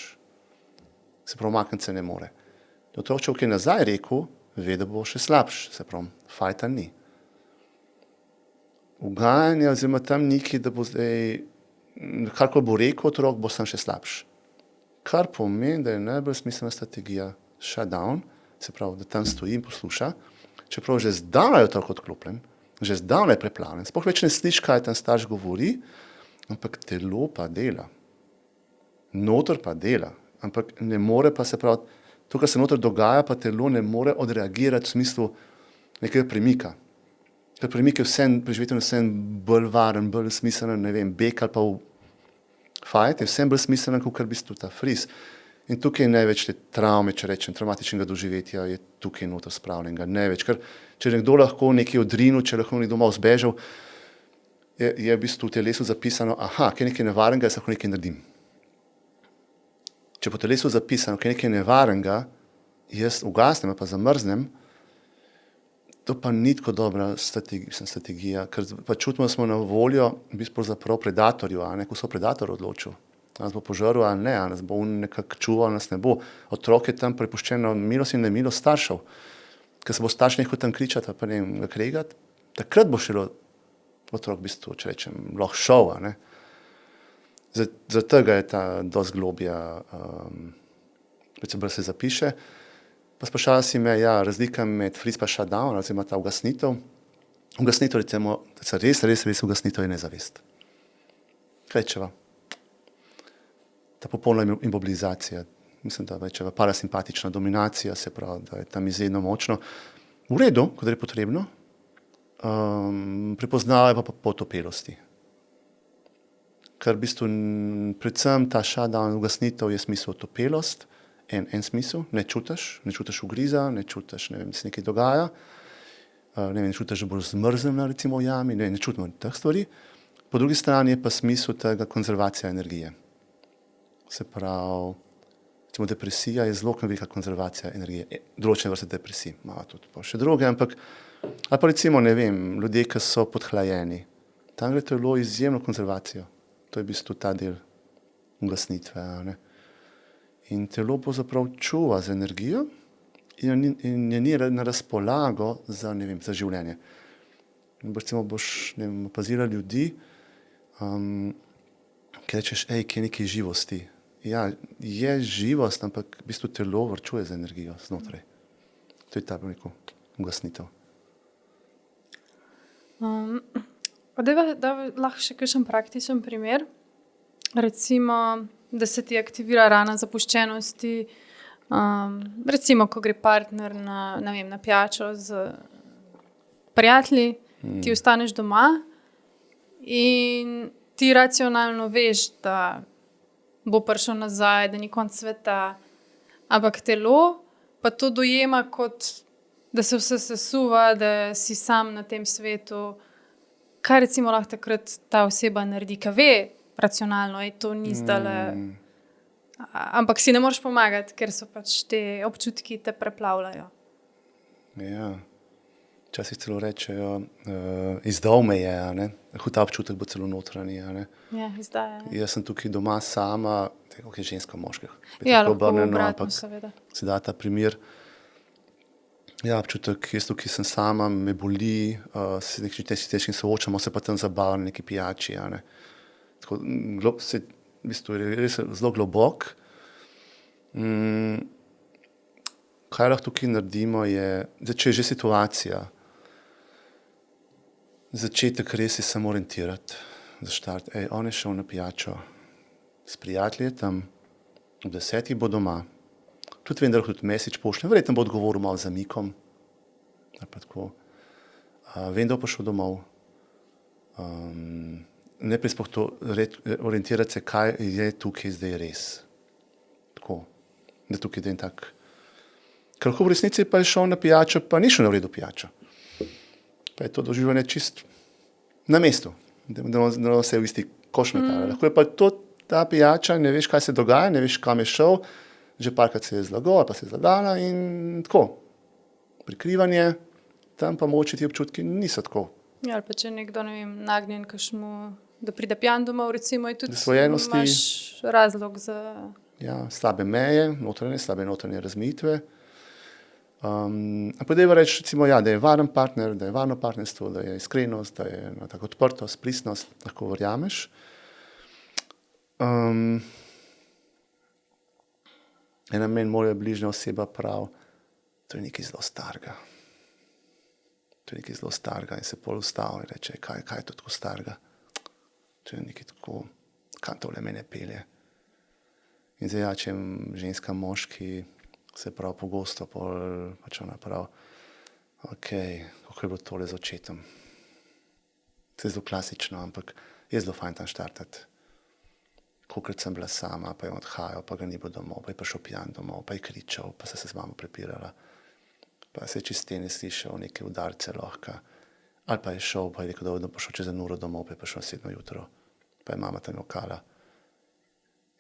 Se pravi, umakniti se ne more. Otrok, če je nazaj rekel, ve, da bo še slabš. Se pravi, fajta ni. Ugajanje oziroma tam neki, da bo zdaj, karkoli bo rekel otrok, bo sam še slabš. Kar pomeni, da je najbolj smiselna strategija shutdown, se pravi, da tam stoji in posluša, čeprav že zdavnaj je otrok odklopljen, že zdavnaj je preplavljen, sploh več ne sliši, kaj tam starš govori, ampak telo pa dela. Noter pa dela, ampak ne more pa, se pravi, to, kar se noter dogaja, pa telo ne more odreagirati v smislu nekega premika. Ker premik je vsem, preživetenj vsem bolj varen, bolj smiselen, ne vem, bek ali pa fajt, je vsem bolj smiselen, kot v bistvu ta friz. In tukaj je največ te travme, če rečem, traumatičnega doživetja je tukaj noter spravljenega, največ. Ker če nekdo lahko nekaj odrinil, če lahko nekdo malo zbežal, je v bistvu v telesu zapisano, kaj je nekaj nevarnega, jaz lahko nekaj naredim. Če po telesu zapisano, kaj je nekaj nevarnega, jaz ugasnem, pa zamrznem, to pa ni tako dobra strategija, ker pa čutimo, da smo na voljo v bistvu zaprav predatorju, ko so predator odločil. Nas bo požrl ali ne, nas bo nekako čuval, nas ne bo. Otrok je tam prepuščen na milost in nemilost staršev. Ker se bo starš nekaj tam kričati, pa ne vem, ga kregati, takrat bo šele otrok v bistvu, če rečem, lahko šel, a ne. Za tega je ta dosti globja, predvsem bolj se zapiše. Pa sprašala si me, razlika med freeze pa shutdown, oziroma ta ugasnitev. Ugasnitev, recimo, res ugasnitev je nezavest. Rečeva. Ta popolna imobilizacija, mislim, da rečeva parasimpatična dominacija, se pravi, da je tam izredno močno. V redu, kot je potrebno, prepoznavajo pa potopelosti. Ker v bistvu predvsem ta shutdown, ugasnitev je smisel otopelost, en smisel, ne čutiš ugriza, ne čutiš, ne vem, se nekaj dogaja, ne čutiš, da boš zmrznjena recimo v jami, ne čutimo teh stvari. Po drugi strani je pa smisel tega konzervacija energije. Se pravi, recimo depresija je zelo velika konzervacija energije, določene vrste depresij, ima tudi pa še druge, ampak, ali pa recimo, ne vem, ljudje, ki so podhlajeni, tam gre telo izjemno konzervacijo, to je v bistvu ta del ugasnitve, ne. In telo pravzaprav čuva z energijo in je ni na razpolago za, ne vem, za življenje. Recimo boš, ne vem, opazila ljudi, ki rečeš, kje je nekaj živosti. Ja, je živost, ampak v bistvu telo varčuje z energijo znotraj. To je ta, ugasnitev. Da lahko še kakšen praktičen primer, recimo, da se ti aktivira rana zapuščenosti, recimo, ko gre partner na pijačo z prijatelji, ti ostaneš doma in ti racionalno veš, da bo prišel nazaj, da ni konec sveta, ampak telo pa to dojema kot, da se vse sesuva, da si sam na tem svetu. Kaj recimo lahko takrat ta oseba naredi, ki ve racionalno, to ni zdajle, ampak si ne moreš pomagati, ker so pač te občutki te preplavljajo. Ja. Včasih celo rečejo, izdal me je, a ne. Ta občutek bo celo notranji, a ne. Ja, izdaja. Jaz sem tukaj doma sama, ok, ženska, moških. Ja, lahko obratno, seveda. Se da ta primer. Ja, občutek, jaz tukaj sem sama, me boli, se z nekaj težkim soočamo, se pa tam zabavam na neki pijači, a ne. Tako, v bistvu je res zelo globok. Kaj lahko tukaj naredimo je, če je že situacija, začetek res je samo orientirati, za štart. On je šel na pijačo s prijatelji tam, ob 10 bo doma. Tudi vem, da lahko tudi message pošljem, verjetno bo odgovoril malo z zamikom. Ali pa tako. Vem, da bo prišel domov. Najprej sploh to orientirati se, kaj je tukaj zdaj res. Tako, da tukaj je en tak. Ker lahko v resnici pa je šel na pijačo, pa ni šel na vredu pijačo. Pa je to doživljanje čist na mestu, da se v isti koš metale. Lahko je pa to ta pijača, ne veš, kaj se dogaja, ne veš, kam je šel, že parkrat se je zlagal, pa se je zlagala in tako. Prikrivanje, tam pa mogoče ti občutki niso tako. Ja, ali pa če nekdo, ne vem, nagnjen kakšnu, da pride pijan domov, recimo, je tudi imaš razlog za... Ja, slabe meje, slabe notranje razmejitve. Pa dajva reči, recimo, ja, da je varen partner, da je varno partnerstvo, da je iskrenost, da je tako odprtost, pristnost, lahko verjameš. Ena meni moja bližnja oseba prav, to je nekaj zelo starega. To je nekaj zelo starega in se pol ustavi in reče, kaj je to tako starega? To je nekaj tako, kam tole mene pelje. In zdaj, ja, če ženska moški se prav pogosto pač ona prav, ok, kako je bilo tole z očetom. To je zelo klasično, ampak je zelo fajn tam štartati. Kolikrat sem bila sama, pa je odhajal, pa ga ni bilo domov, pa je prišel pijan domov, pa je kričal, pa se z mamo prepirala. Pa se je čez stene slišal neke udarce lahko. Ali pa je šel, pa je rekel, da bo šel čez 1 uro domov, pa je prišel 7 jutro. Pa je mama tam jokala.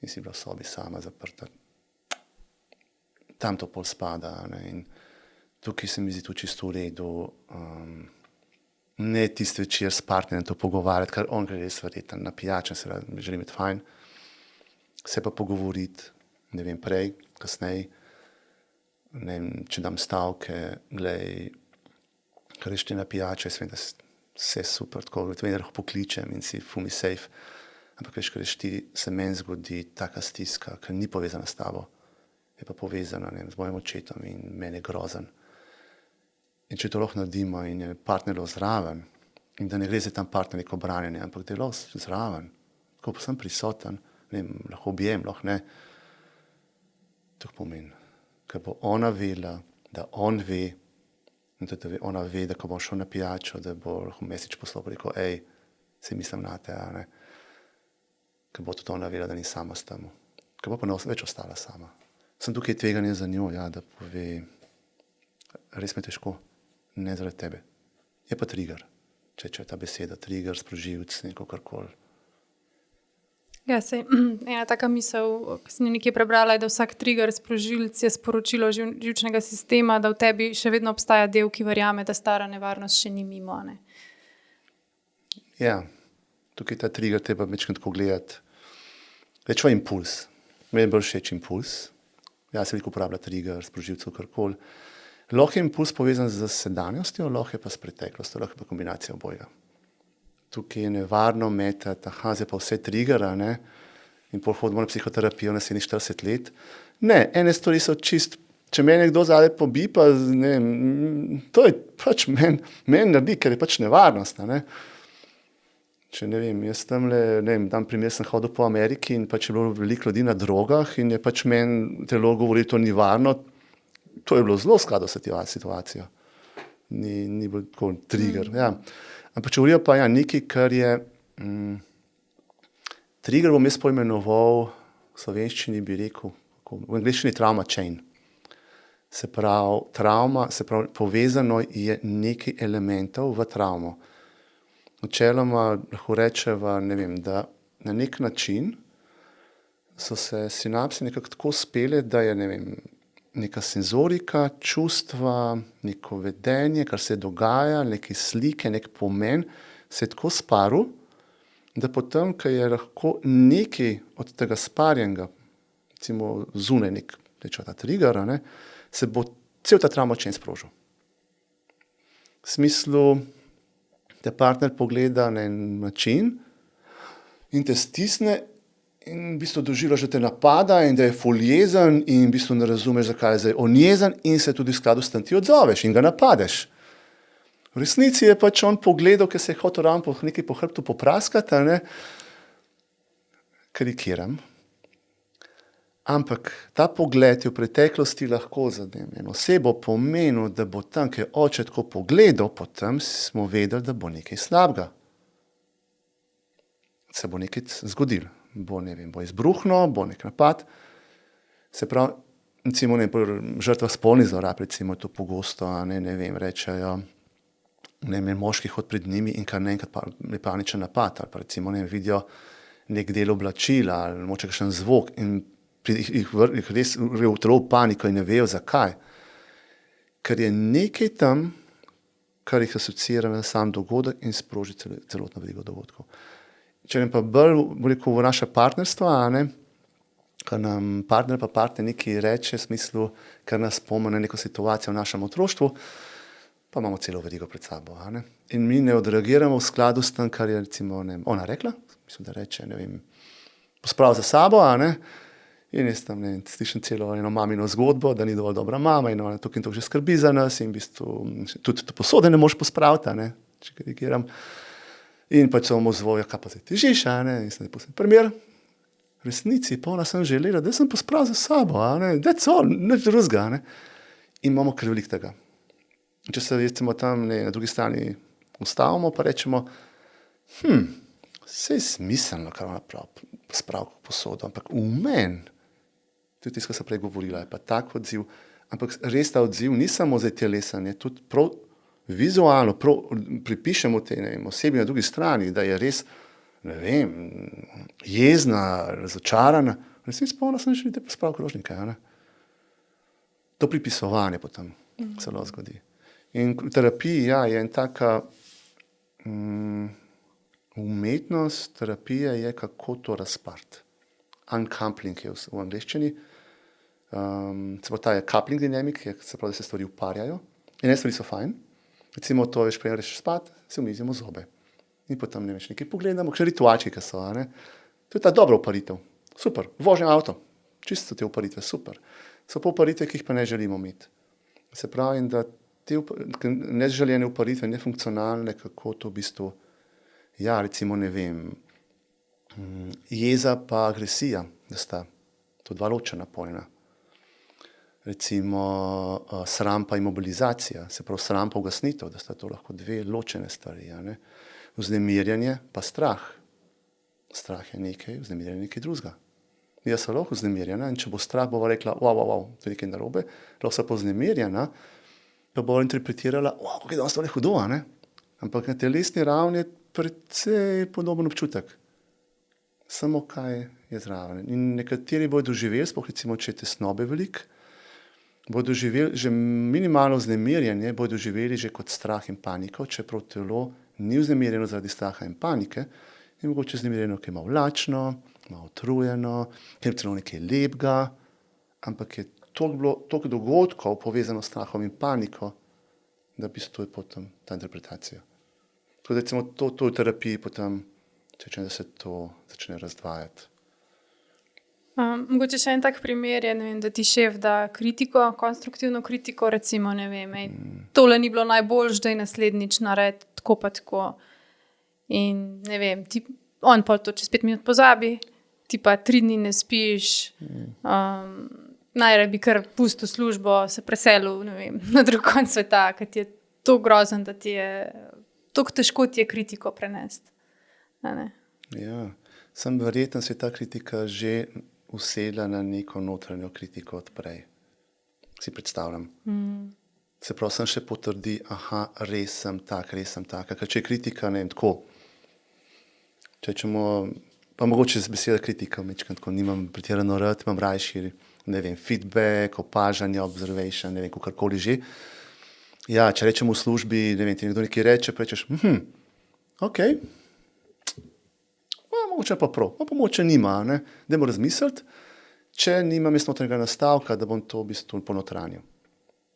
In si bila v sobi sama zaprta. Tam to pol spada, ne, in tukaj se mi zdi to čisto v redu, ne tisti večer s partnerjem to pogovarjati, ker on gre res verjetno na pijačo, se želi imeti fajn, se pa pogovoriti, ne vem, prej, kasneje, ne vem, če dam stavke, glej, ker rešti na pijačo, jaz vem, da vse super, tako, vem, da lahko pokličem in si fumi safe, ampak veš, ker rešti, se meni zgodi taka stiska, ker ni povezana s tabo, je pa povezana, ne vem, z mojim očetom in meni je grozen. In če to lahko naredimo in je partner zraven, in da ne gre za tam partner neko branjenje, ampak da je lahko zraven, tako pa sem prisoten, ne vem, lahko objem, lahko ne, to pomeni, ker bo ona vedela, da on ve, in tudi ona ve, da ko bo šel na pijačo, da bo lahko message poslal, rekel, se mislim na te, ne, ker bo tudi ona vedela, da ni sama s tem, ker bo pa več ostala sama. Sem tukaj tveganje za njo, ja, da pove, res me težko, ne zaradi tebe. Je pa trigger, če je ta beseda, trigger, sprožilc, neko karkoli. Ja, sej, ena taka misel, ki sem nekje prebrala, je, da vsak trigger, sprožilc je sporočilo živčnega sistema, da v tebi še vedno obstaja del, ki verjame, da stara nevarnost še ni mimo, ne? Ja, tukaj ta trigger treba večkrat tako gledati. Rečeva impuls. Meni je bolj všeč impuls. Ja, se veliko uporablja trigger, sprožilcev, karkoli. Lahko je impuls povezan z sedanjostjo, lahko je pa s preteklostjo, lahko je pa kombinacija obojega. Tukaj je nevarno metati, zdaj pa vse triggera, ne, in pol hodimo na psihoterapijo naslednjih 40 let. Ne, ene stvari so čist, če me nekdo zadaj pobi, pa ne, to je pač meni naredi, ker je pač nevarnost, ne. Če ne vem, jaz tamle, ne vem, dan primer sem hodil po Ameriki in pač je bilo veliko ljudi na drogah in je pač meni telo govorilo, to ni varno. To je bilo zelo v skladu s situacijo. Ni bil tako trigger, ja. Ampak če govorijo pa, ja, nekaj, kar je, trigger bom jaz poimenoval, v slovenščini bi rekel, v angleščini trauma chain. Se pravi, travma, se pravi, povezano je nekaj elementov v travmo. Načeloma lahko rečeva, ne vem, da na nek način so se sinapse nekako tako spele, da je, ne vem, neka senzorika, čustva, neko vedenje, kar se dogaja, neke slike, nek pomen, se je tako sparil, da potem, ko je lahko nekaj od tega sparjenega, recimo zunaj nek, reče ta trigger, ne, se bo cel ta travma čen sprožil. V smislu, da partner pogleda na en način in te stisne in v bistvu doživljaš, da te napada in da je ful jezen in v bistvu ne razumeš, zakaj je zdaj on jezen in se tudi v skladu s tem ti odzoveš in ga napadeš. V resnici je pač on pogledal, ker se je hotel ravno nekaj po hrbtu popraskati, ne? Karikiram. Ampak ta pogled je v preteklosti lahko za eno osebo pomenil, da bo tam, ki je oče tako pogledal, potem smo vedeli, da bo nekaj slabega. Se bo nekaj zgodilo. Bo, ne vem, bo izbruhno, bo nek napad. Se pravi, recimo, žrtva spolnih zlorab, recimo, to pogosto, ne vem, rečejo, ne vem, moški hod pred njimi in kar naenkrat je paničen napad, ali pa recimo, ne vem, vidijo nek del oblačila, ali moče kakšen zvok in jih res gre v paniko in ne vejo, zakaj. Ker je nekaj tam, kar jih asociira na sam dogodek in sproži celotno verigo dogodkov. Če ne pa bolj, v naše partnerstva, kar nam partner pa partner nekaj reče, v smislu, kar nas spomni na neko situacijo v našem otroštvu, pa imamo celo verigo pred sabo. In mi ne odreagiramo v skladu s tem, kar je recimo, ne vem, ona rekla, mislim, da reče, ne vem, pospravi za sabo, in jaz tam, ne vem, slišim celo eno mamino zgodbo, da ni dovolj dobra mama in ona tukaj in to že skrbi za nas in v bistvu tudi to posode ne moreš pospraviti, če karikiram. In pač samo zvojo, kaj pa zdaj težiš, in sem posebej primer. V resnici polna sem želela, da sem pospravil za sabo, that's all, nič drugega, In imamo kar veliko tega. Če se recimo tam na drugi strani ustavimo, pa rečemo, saj je smiselno, kar ona pravi, pospravil posodo, ampak v meni, tudi tisto, kar sem prej govorila, je pa tak odziv, ampak res ta odziv ni samo zdaj telesen, je tudi prav vizualno, pripišemo tej osebi na drugi strani, da je res, ne vem, jezna, razočarana, res ni spomnila, sem že videl pospravil krožnike, To pripisovanje potem se lahko zgodi. In v terapiji, je en taka umetnost terapije je, kako to razpart. Uncoupling je v angleščini, ta je coupling dynamic, se pravi, da se stvari uparjajo in ene stvari so fajn. Recimo to veš, prej greš spat, se umizimo zobe. In potem ne veš, nekaj pogledamo, kakšne ritualčki, ki so, To je ta dobra uparitev. Super, vožnja avto, čisto te uparitve, super. So pa uparitve, ki jih pa ne želimo imeti. Se pravi, da te neželjene uparitve, nefunkcionalne, kako to v bistvu, recimo, ne vem, jeza pa agresija, da sta to dva ločena pojma. Recimo sram pa imobilizacija, se pravi sram pa ugasnitev, da sta to lahko dve ločene stvari. Vznemirjanje pa strah. Strah je nekaj, vznemirjanje je nekaj drugega. Jaz sem lahko vznemirjena in če bo strah, bova rekla, wow, to je nekaj narobe, lahko sem pa vznemirjena, pa bo interpretirala, kako je danes to hudo, Ampak na telesni ravni je precej podoben občutek. Samo kaj je zraven. In nekateri bodo doživeli, sploh recimo, če je tesnobe veliko, bodo doživeli že minimalno vznemirjanje, bodo doživeli že kot strah in paniko, čeprav telo ni vznemirjeno zaradi straha in panike, in mogoče vznemirjeno, ker je malo lačno, malo utrujeno, ker je celo nekaj lepega, ampak je toliko dogodkov povezano s strahom in paniko, da v bistvu je potem ta interpretacija. Tako da recimo to v terapiji potem, da se to začne razdvajati. Mogoče še en tak primer je, ne vem, da ti šef da kritiko, konstruktivno kritiko, recimo, ne vem, tole ni bilo najboljše, da je naslednjič naredi tako pa tako. In ne vem, on pa to čez 5 minut pozabi, ti pa 3 dni ne spiš, najraje bi kar pustil službo, se preselil, ne vem, na drug konec sveta, ker ti je to grozen, da ti je toliko težko ti je kritiko prenesti. Sem verjetno se ta kritika že usedla na neko notranjo kritiko od prej. Si predstavljam. Se pravi, sem še potrdi, res sem tak, ker če je kritika, ne vem, tako. Če rečemo, pa mogoče z besedo kritika, vmečkrat, ko nimam pretirano rad, imam rajši, ne vem, feedback, opažanje, observation, ne vem, kakorkoli že. Ja, če rečem v službi, ne vem, ti nekdo nekaj reče, pa rečeš, ok, mogoče pa prav, pa mogoče nima, ne, dajmo razmisliti, če nimam jaz notranjega nastavka, da bom to v bistvu ponotranil.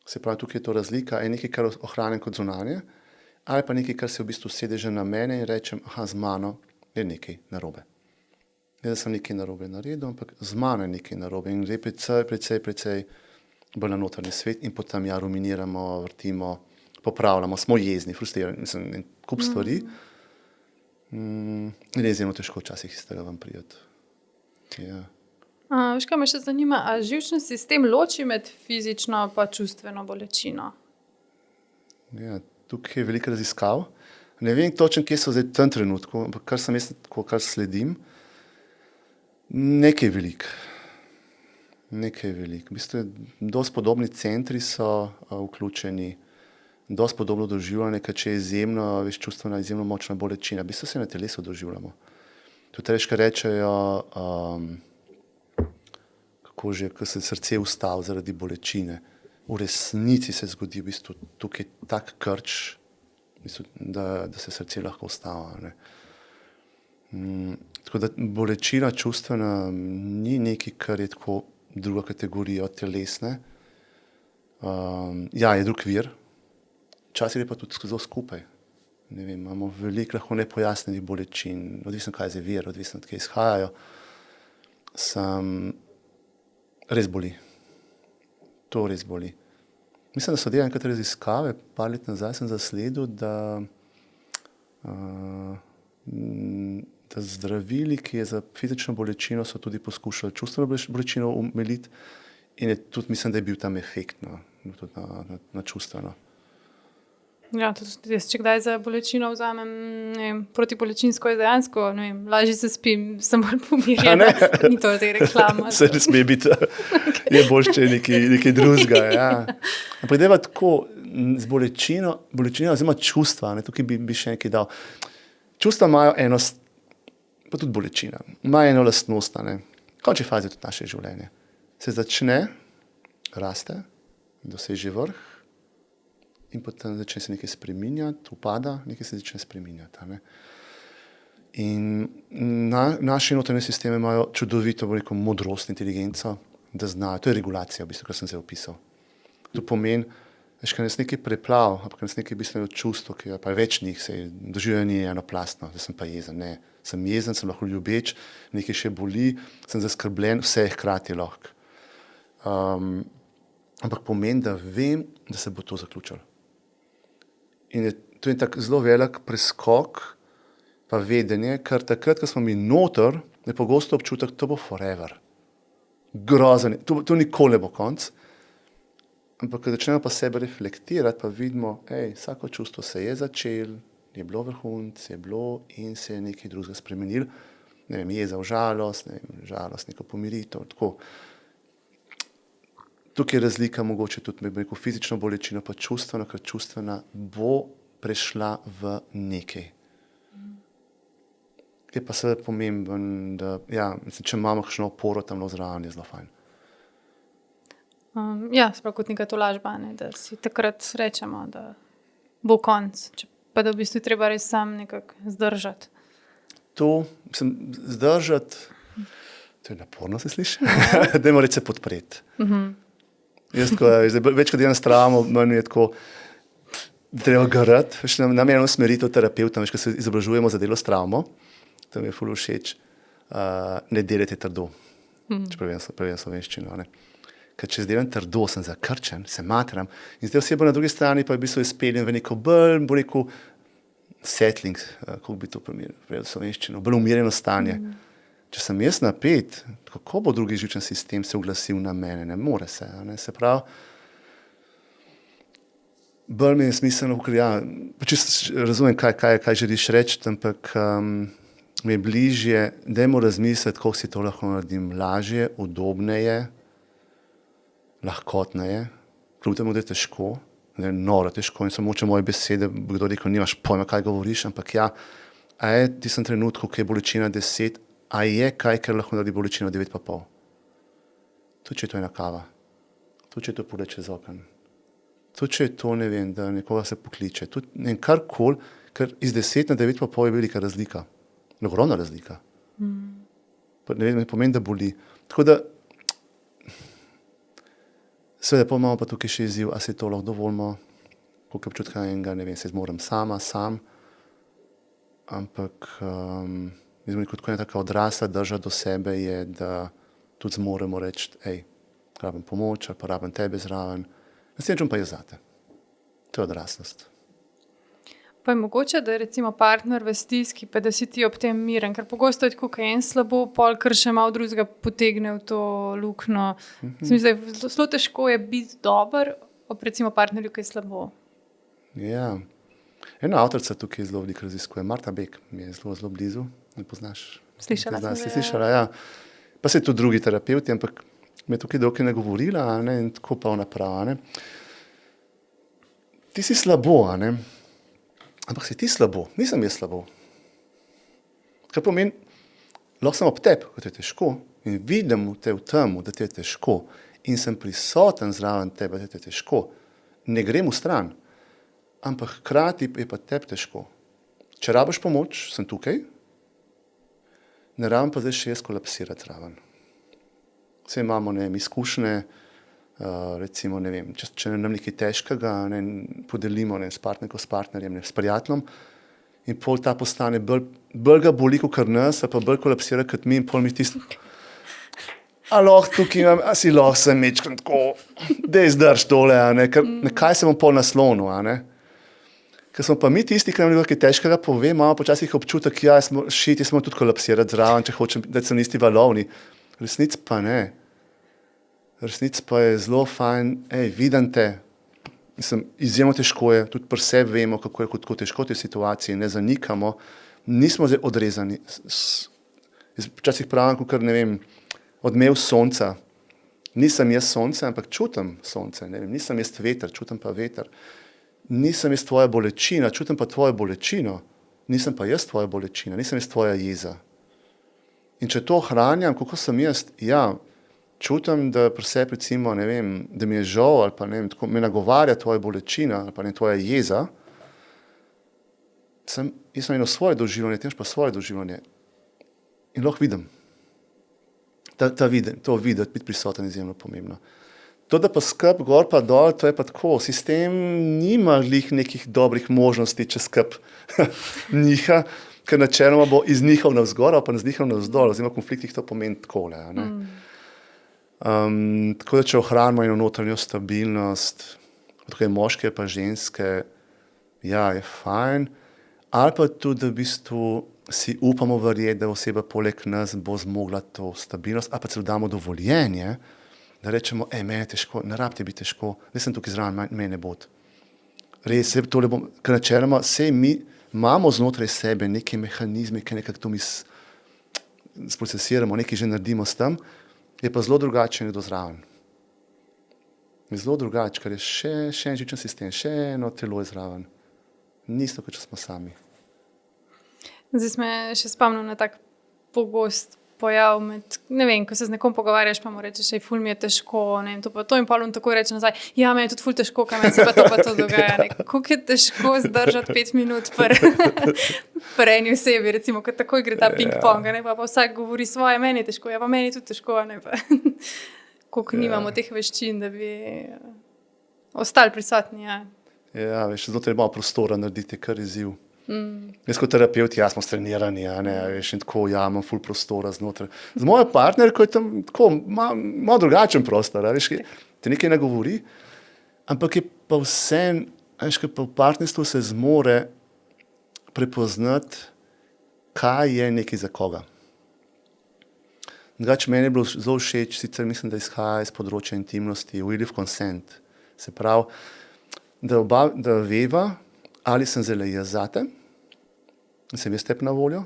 Se pravi, tukaj je to razlika, je nekaj, kar ohranim kot zunanje, ali pa nekaj, kar se v bistvu sedeže na mene in rečem, z mano je nekaj narobe. Ne, da sem nekaj narobe naredil, ampak z mano je nekaj narobe in gre precej bolj na notranji svet in potem ruminiramo, vrtimo, popravljamo, smo jezni, frustrirani, mislim, en kup stvari. In je izjemno težko včasih iz tega vam prijeti. Ja. Veš, kaj me še zanima, a živčni sistem loči med fizično pa čustveno bolečino? Ja, tukaj je veliko raziskav. Ne vem točno, kje so zdaj v tem trenutku, ampak kar sem jaz, kar sledim, nekaj veliko. V bistvu, dosti podobni centri so vključeni, dosti podobno doživljanje, ker če je izjemno, veš, čustvena, izjemno močna bolečina, v bistvu se na telesu doživljamo. Tudi rečka rečejo, kako že, ko se srce ustavi zaradi bolečine. V resnici se zgodi v bistvu tukaj tak krč, v bistvu, da se srce lahko ustavi. Tako da bolečina čustvena ni nekaj, kar je tako druga kategorija od telesne. Ja, je drug vir. Včasih je pa tudi zelo skupaj. Ne vem, imamo veliko lahko nepojasnenih bolečin, odvisno kaj je vir, odvisno od kje izhajajo. Res boli. To res boli. Mislim, da so delali nekaj raziskave, par let nazaj sem zasledil, da zdravili, ki je za fizično bolečino, so tudi poskušali čustveno bolečino omiliti in je tudi, mislim, da je bil tam efekt na čustveno. Ja, tudi jaz, če kdaj za bolečino vzamem, ne vem, protibolečinsko je dejansko, ne vem, lažje se spim, sem bolj pomirjena, ni to zdaj reklama. Se ne sme biti, je bolj še nekaj drugega, ja. Ampak deva tako, z bolečina oziroma čustva, tukaj bi še nekaj dal. Čustva imajo eno, pa tudi bolečina, imajo eno lastnost, v končni fazi tudi naše življenje. Se začne, raste, doseže vrh, in potem začne se nekaj spreminjati, upada, nekaj se začne spreminjati. In naši notranji sistemi imajo čudovito modrost, inteligenco, da znajo, to je regulacija, v bistvu, kar sem zdaj opisal. To pomeni, da nas nekaj preplav, ampak nas nekaj bistveno čustvo, ki je pa več njih, doživljanje ni enoplastno, da sem pa jezen, ne. Sem jezen, sem lahko ljubeč, nekaj še boli, sem zaskrbljen, vse je hkrati lahko. Ampak pomeni, da vem, da se bo to zaključilo. In to je tak zelo velik preskok, pa vedenje, ker takrat, ko smo mi noter, je pogosto občutek, to bo forever. Grozen, to nikoli ne bo konc. Ampak, ko začnemo pa sebe reflektirati, pa vidimo, vsako čustvo se je začelo, je bilo vrhunc, je bilo in se je nekaj drugega spremenilo. Ne vem, jeza v žalost, neko pomiritev, tako. Tukaj je razlika mogoče tudi med fizično bolečino pa čustveno, ker čustvena bo prešla v nekaj. Je pa seveda pomemben, da če imamo kakšno oporo tam zraven, je zelo fajn. Sprav kot neka tolažba, da si takrat rečemo, da bo konc, pa da v bistvu treba res sam nekako zdržati. To, zdržati, to je naporno, se sliši, dajmo reči se podpreti. Jaz tako, več kot delam s travmo, manj je tako, treba garati, nam je eno usmeritev terapevta, ko se izobražujemo za delo s travmo, to mi je ful všeč, ne delajte trdo, če prevejem slovenščino, ker če delam trdo, sem zakrčen, se matram in zdaj oseba na drugi strani pa je v bistvu izpeljen v neko bolj, bo rekel, settling, kako bi to prevedel slovenščino, bolj umirjeno stanje. Če sem jaz napet, kako bo drugi živčni sistem se oglasil na mene? Ne more se. Se pravi, bolj mi je smiselno, razumem, kaj želiš reči, ampak mi je bližje, dajmo razmisliti, kako si to lahko naredim lažje, udobneje, lahkotneje, kljub temu, da je težko, da je noro težko in samo moče moje besede, kdo rekel, nimaš pojma, kaj govoriš, ampak ti sem trenutku, ki je bolečina 10, a je kaj, kar lahko naredi bolečino 9,5. Tudi če je to ena kava, tudi če je to pogled čez okno, tudi če je to, ne vem, da nekoga se pokliče, tudi ne vem, karkoli, ker iz 10 na 9,5 je velika razlika, ogromna razlika. Pa ne vem, ne pomeni, da boli. Tako da, seveda, pa imamo pa tukaj še izziv, a se to lahko dovolimo, koliko občutka enega, ne vem, se zmorem sam, ampak mislim, kot ena taka odrasla drža do sebe je, da tudi zmoremo reči, rabim pomoč ali pa rabim tebe zraven. Naslednjič pa je zate. To je odraslost. Pa je mogoče, da je recimo partner v stiski, pa da si ti ob tem miren, ker pogosto je tako, kaj en slabo, pol kar še malo drugega potegne v to luknjo. Mislim, da je zelo težko je biti dober ob recimo partnerju, ki je slabo. Ja. Ena avtorica tukaj zelo veliko raziskuje, Marta Beck, mi je zelo blizu, ne poznaš? Slišala sem. Slišala, ja. Pa se tudi drugi terapevti, ampak me je tukaj dolgo ne govorila, in tako pa naprava. Ti si slabo, ampak si ti slabo, nisem jaz slabo. Kar pomeni, lahko sem ob tebi, ko ti je težko in vidim te v temu, da ti je težko in sem prisoten zraven tebe, da ti je težko. Ne grem v stran, ampak hkrati je pa tebi težko. Če rabiš pomoč, sem tukaj, ne rabim pa zdaj še jaz kolapsirati zraven. Vse imamo, ne vem, izkušnje, recimo, ne vem, če nam nekaj težkega podelimo s partnerko, s partnerjem, s prijateljem in pol ta postane bolj ga boli, kot nas, pa bolj kolapsira kot mi in pol mi tisto, a lahko tukaj imam, a si lahko sem mečkam tako, da izdrž tole, ker na kaj se bom pol naslonil, Ker smo pa mi tisti, ki nam nekaj težkega pove, imamo počasih občutek, smo tudi kolapsirati zraven, če hočem, da so isti valovni. Resnic pa ne. Resnic pa je zelo fajn, vidim te, izjemno težko je, tudi pri sebi vemo, kako je težko v tej situaciji, ne zanikamo, nismo zdaj odrezani. Včasih pravim, kot ne vem, odmev sonca. Nisem jaz sonce, ampak čutim sonce, ne vem, nisem jaz veter, čutim pa veter. Nisem jaz tvoja bolečina, čutim pa tvojo bolečino, nisem pa jaz tvoja bolečina, nisem jaz tvoja jeza. In če to ohranjam, kako sem jaz, čutim, da pri sebi recimo, ne vem, da mi je žal ali pa ne vem, tako me nagovarja tvoja bolečina ali pa ne tvoja jeza, jaz sem eno svoje doživljanje, ti imaš pa svoje doživljanje. In lahko vidim. To videti, biti prisoten je izjemno pomembno. To, da pa skrb gor pa dol, to je pa tako, sistem nima glih nekih dobrih možnosti, če skrb niha, ker načeloma bo iz njihov navzgor, pa iz njihov navzdol, oziroma v konfliktih to pomeni takole. Tako da, če ohranimo eno notranjo stabilnost, tako je moške pa ženske, je fajn, ali pa tudi, da v bistvu si upamo verjeti, da oseba poleg nas bo zmogla to stabilnost, ali pa celo damo dovoljenje, da rečemo, meni je težko, ne rabite biti težko, da sem tukaj zraven, meni ne bod. Res, tole bom, ker načeloma vse mi imamo znotraj sebe neke mehanizme, ki nekako to mi sprocesiramo, nekaj že naredimo s tem, je pa zelo drugače nekdo zraven. Je zelo drugače, ker je še en živčen sistem, še eno telo je zraven. Ni isto, kot če smo sami. Zdaj smo še spomnil na tak pogost pojav med, ne vem, ko se z nekom pogovarjaš, pa mu rečeš, ful mi je težko, ne vem, to pa to in pol on tako reče nazaj, meni je tudi ful težko, kaj meni se pa to dogaja, koliko je težko zdržati 5 minut pri eni osebi, recimo, ko takoj gre ta ping-pong, pa vsak govori svoje, meni je težko, pa meni je tudi težko, pa koliko nimamo teh veščin, da bi ostali prisotni, veš, znotraj malo prostora narediti, kar izziv. Jaz kot terapeut, smo strenirani, veš, in tako, imam ful prostora znotraj. Z mojo partnerko je tam tako, malo drugačen prostor, veš, te nekaj ne govori, ampak je pa vse, veš, ker pa v partnerstvu se zmore prepoznati, kaj je nekaj za koga. Drugače, meni je bilo zelo všeč, sicer mislim, da izhaja iz področja intimnosti, will of consent, se pravi, da veva, ali sem zdaj jaz zate, sem jaz tebi na voljo,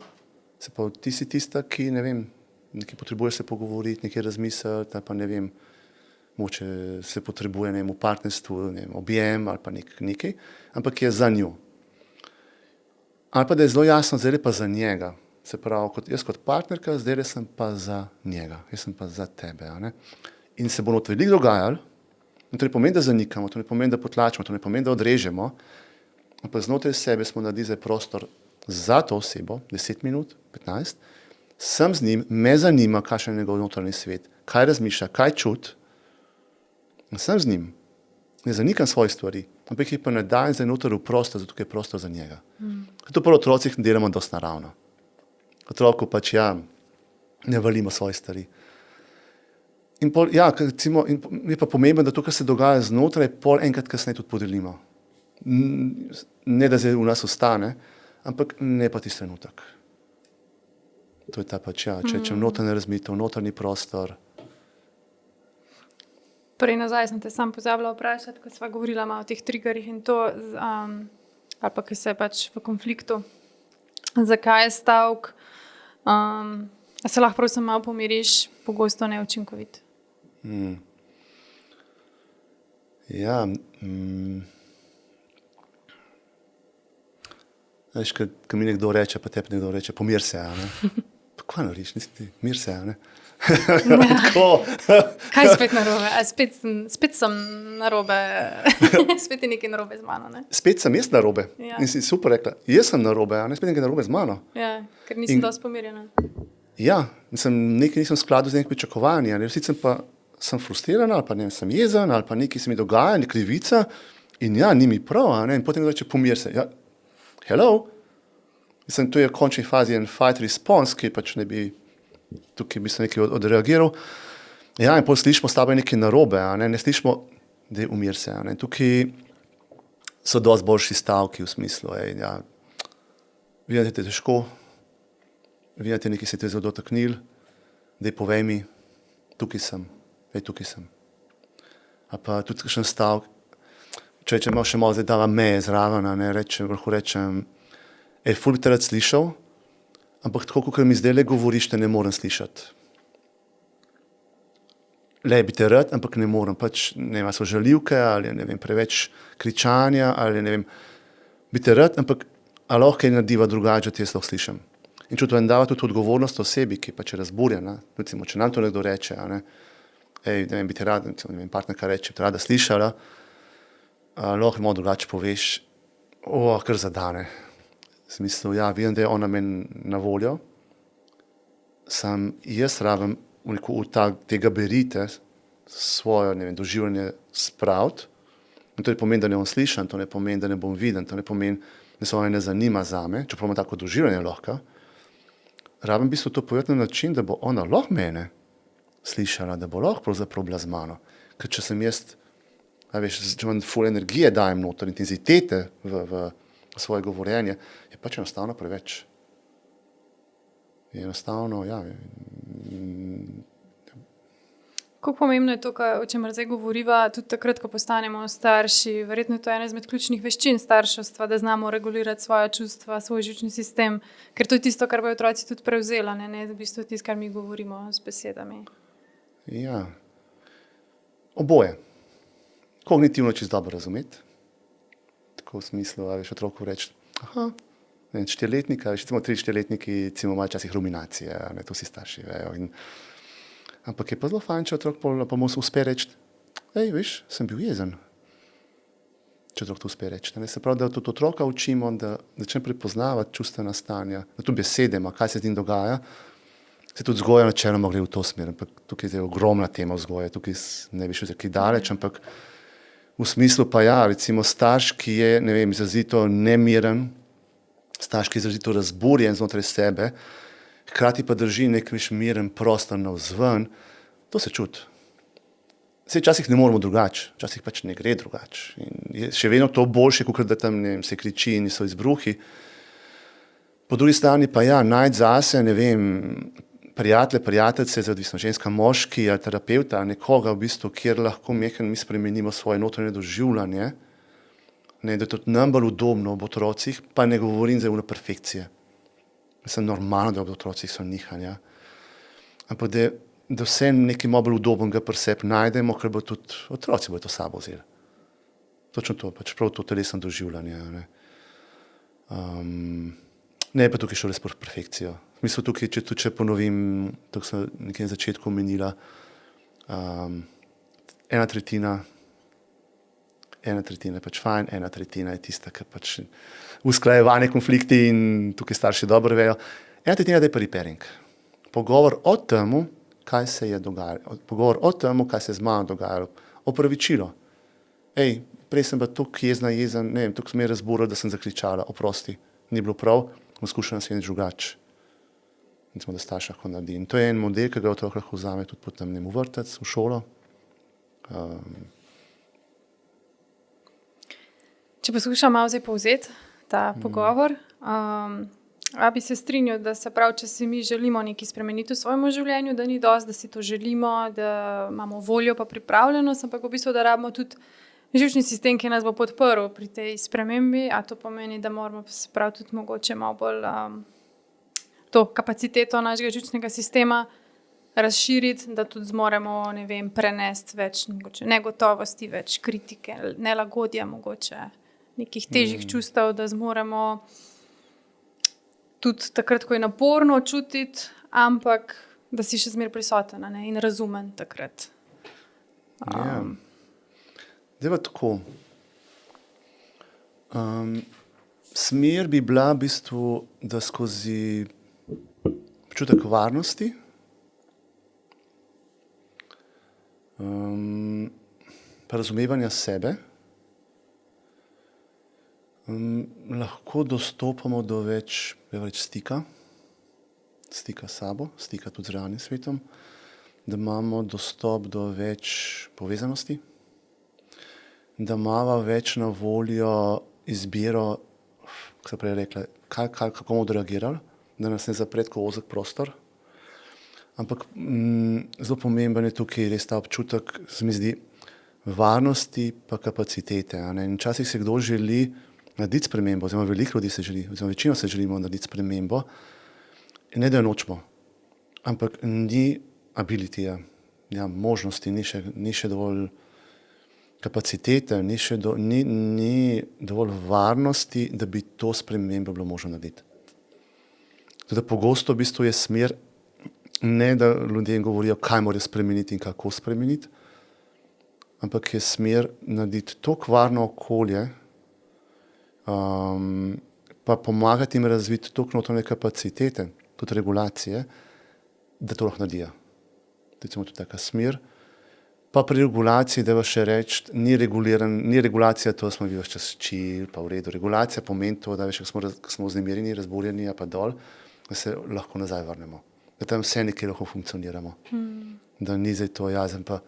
se pa ti si tista, ki, ne vem, nekaj potrebuješ se pogovoriti, nekaj razmisliti, pa ne vem, moče se potrebuje, ne vem, v partnerstvu, ne vem, objem ali pa nekaj, ampak je za njo. Ali pa da je zelo jasno, zdaj je pa za njega. Se pravi, jaz kot partnerka, zdaj sem pa za njega, jaz sem pa za tebe. In se bo notri veliko dogajalo, in to ne pomeni, da zanikamo, to ne pomeni, da potlačimo, to ne pomeni, da odrežemo, ampak znotraj sebe smo naredili prostor za to osebo, 10 minut, 15, sem z njim, me zanima, kakšen je njegov notranji svet, kaj razmišlja, kaj čuti, in sem z njim. Ne zanikam svojih stvari, ampak jih pa ne dajem za noter v prostor, zato je prostor za njega. To pri otrocih delamo dosti naravno. Otroku pač ne valimo svojih stvari. In je pa pomembno, da to, kar se dogaja znotraj, pol enkrat kasneje tudi podelimo. Ne, da zdaj v nas ostane, ampak ne pa tisti trenutek. To je ta pač, če notranje razmitev, notranji prostor. Prej nazaj sem te sam pozabila vprašati, ko sva govorila malo o teh triggerjih in to, ali pa, ki se pač v konfliktu. Zakaj je stavek? A se lahko prosim malo pomiriš, pogosto neučinkovit? Veš, ko mi nekdo reče, pa tebi nekdo reče, pomir se, pa kaj noriš, nisi ti, mir se, Tako. Kaj spet narobe? Spet sem narobe, spet je nekaj narobe z mano, ne? Spet sem jaz narobe. In si super rekla, jaz sem narobe, spet nekaj narobe z mano. Ja, ker nisem dosti pomirjena. Ja, nekaj nisem v skladu z nekaj pričakovanji, sicer pa sem frustrirana, ali pa ne, sem jezen, ali pa nekaj se mi dogaja, nekaj krivica in ni mi prav, in potem reče, pomir se. Ja, hello? Mislim, to je v končni fazi en fight response, ki pač ne bi tukaj bi se nekaj odreagiral. Ja, in potem slišimo s tabo nekaj narobe, ne slišimo, da je umir se. Tukaj so dosti boljši stavki v smislu, vidim, da je težko, vidim, da nekaj se te zelo dotaknil, da povej mi, tukaj sem. A pa tudi kakšen stavek, če imamo še malo zdaj dava meje zraven, lahko rečem, ful bi te rad slišal, ampak tako, kot mi zdaj le govoriš, te ne morem slišati. Le bi te rad, ampak ne morem, pač ne vem, so žaljivke ali ne vem, preveč kričanja ali ne vem, bi te rad, ampak ali lahko kaj narediva drugače, da ti jaz lahko slišim. In če to dava tudi odgovornost osebi, ki pač je razburjena, recimo, če nam to nekdo reče, ne vem, bi te rad, recimo, ne vem, partnerka reče, bi te rada slišala, lahko malo drugače poveš, kar zadane. V smislu, vidim, da je ona meni na voljo, sam jaz rabim v te gabarite svojo, ne vem, doživljanje spraviti. In to ne pomeni, da ne bom slišan, to ne pomeni, da ne bom viden, to ne pomeni, da se ona ne zanima zame, čeprav ima tako doživljanje lahko. Rabim v bistvu to povedati na način, da bo ona lahko mene slišala, da bo lahko pravzaprav bila z mano. Ker če sem jaz, če imam ful energije, dajem noter, intenzitete v svoje govorjenje, je pač enostavno preveč. Je enostavno, Kako pomembno je to, o čemer zdaj govoriva, tudi takrat, ko postanemo starši, verjetno je to ena izmed ključnih veščin starševstva, da znamo regulirati svoja čustva, svoj živčni sistem, ker to je tisto, kar bojo otroci tudi prevzela, ne v bistvu tisto, kar mi govorimo z besedami. Ja, oboje. Kognitivno čisto dobro razumeti. Tako v smislu, otroku reči, 4-letnika, recimo 3-4-letniki, imajo včasih ruminacije, to si starši vejo. Ampak je pa zelo fajn, če otrok pa mu uspe reči, veš, sem bil jezen. Če otrok to uspe reči. Se pravi, da tudi otroka učimo, da začne prepoznavati čustvena stanja, da tudi besede ima, kaj se z njim dogaja. Se tudi vzgoja načeloma gre v to smer, ampak tukaj je ogromna tema vzgoje, tukaj ne bi šel za kaj daleč, ampak v smislu pa recimo starš, ki je, ne vem, izrazito nemiren, starš, ki je izrazito razburjen znotraj sebe, hkrati pa drži nek miren prostor navzven, to se čuti. Včasih ne moremo drugače, včasih pač ne gre drugače. In je še vedno to boljše, kot da tam se kriči in so izbruhi. Po drugi strani pa najti zase, ne vem, prijateljice, odvisno ženska, moški ali terapevta, nekoga v bistvu, kjer lahko mi spremenimo svoje notranje doživljanje, da je to nam bolj udobno ob otrocih, pa ne govorim zdaj o perfekciji. Mislim, normalno, da ob otrocih so nihanja. Ampak da vse nekaj malo bolj udobnega pri sebi najdemo, ker bo tudi otroci bodo to sabo vzeli. Točno to, pač prav to telesno doživljanje. Ne, pa tukaj šlo res po perfekcijo. V smislu tukaj, če ponovim, tako sem nekje na začetku omenila, ena tretjina je pač fajn, ena tretjina je tista, ki pač usklajevanje konflikti in tukaj starši dobro vejo. Ena tretjina je pa repairing. Pogovor o tem, kaj se je dogajalo, pogovor o tem, kaj se je z mano dogajalo, opravičilo. Prej sem pa toliko jezen, ne vem, toliko me je razburilo, da sem zakričala, oprosti, ni bilo prav, bom skušala naslednjič drugače. Recimo, da starš lahko naredi. In to je en model, ki ga otrok lahko vzame tudi potem v vrtec, v šolo. Če poskušam malo zdaj povzeti ta pogovor, a bi se strinjal, da se pravi, če si mi želimo nekaj spremeniti v svojem življenju, da ni dosti, da si to želimo, da imamo voljo pa pripravljenost, ampak v bistvu, da rabimo tudi živčni sistem, ki nas bo podprl pri tej spremembi, a to pomeni, da moramo se pravi tudi mogoče malo bolj to kapaciteto našega živčnega sistema razširiti, da tudi zmoremo, ne vem, prenesti več mogoče negotovosti, več kritike, nelagodja, mogoče nekih težjih čustev, da zmoremo tudi takrat, ko je naporno čutiti, ampak da si še zmeraj prisoten in razumen takrat. Zdaj pa tako. Smer bi bila v bistvu, da skozi občutek varnosti pa razumevanja sebe lahko dostopamo do več stika s sabo, stika tudi z realnim svetom, da imamo dostop do več povezanosti, da imamo več na voljo izbiro, kako se prej rekla, kako bomo odreagirali, da nas ne zapre tako ozek prostor. Ampak zelo pomemben je tukaj res ta občutek, se mi zdi, varnosti pa kapacitete. In včasih se kdo želi narediti spremembo, oziroma veliko ljudi se želi, oziroma večino se želimo narediti spremembo, in ne da jo nočemo, ampak ni abilityja, možnosti, ni še dovolj kapacitete, ni dovolj varnosti, da bi to spremembo bilo možno narediti. Teda pogosto v bistvu je smer, ne da ljudem govorijo, kaj morajo spremeniti in kako spremeniti, ampak je smer narediti toliko varno okolje, pa pomagati jim razviti toliko notranje kapacitete, tudi regulacije, da to lahko naredijo. Recimo tudi taka smer. Pa pri regulaciji, da še reči, ni regulacija, to smo vi čas čil, pa v redu. Regulacija pomeni to, da ko smo vznemirjeni, razburjeni, pa dol, da se lahko nazaj vrnemo. Da tam vse nekaj lahko funkcioniramo. Da ni zdaj to jazen, pa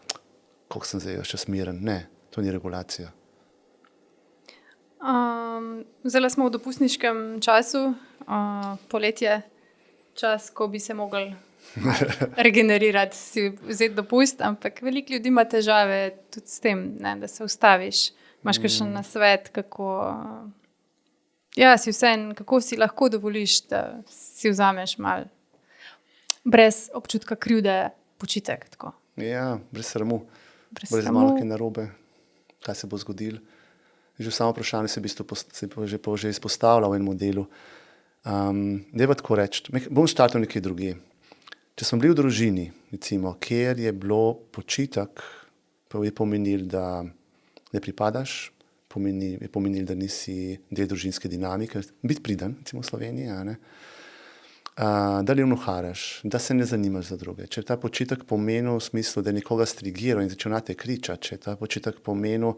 koliko sem zdaj še smiren. Ne, to ni regulacija. Zdaj smo v dopustniškem času, poletje, čas, ko bi se mogli regenerirati, si vzeti dopust, ampak veliko ljudi ima težave tudi s tem, ne, da se ustaviš. Imaš kakšen nasvet, kako kako si lahko dovoliš, da si vzameš malo brez občutka krivde počitek. Tako. Ja, brez sramu. Brez malo kaj narobe, kaj se bo zgodilo. Že v samo vprašanje se že izpostavlja v enem delu. Da pa tako reči, bom startal nekaj drugje. Če smo bili v družini, recimo, kjer je bilo počitek, pa je pomenil, da ne pripadaš, je pomenil, da nisi del družinske dinamike, biti priden, recimo v Sloveniji, da levnoharaš, da se ne zanimaš za druge. Če je ta počitek pomenil v smislu, da je nekoga strigiral in začel nate kričati, če je ta počitek pomenil,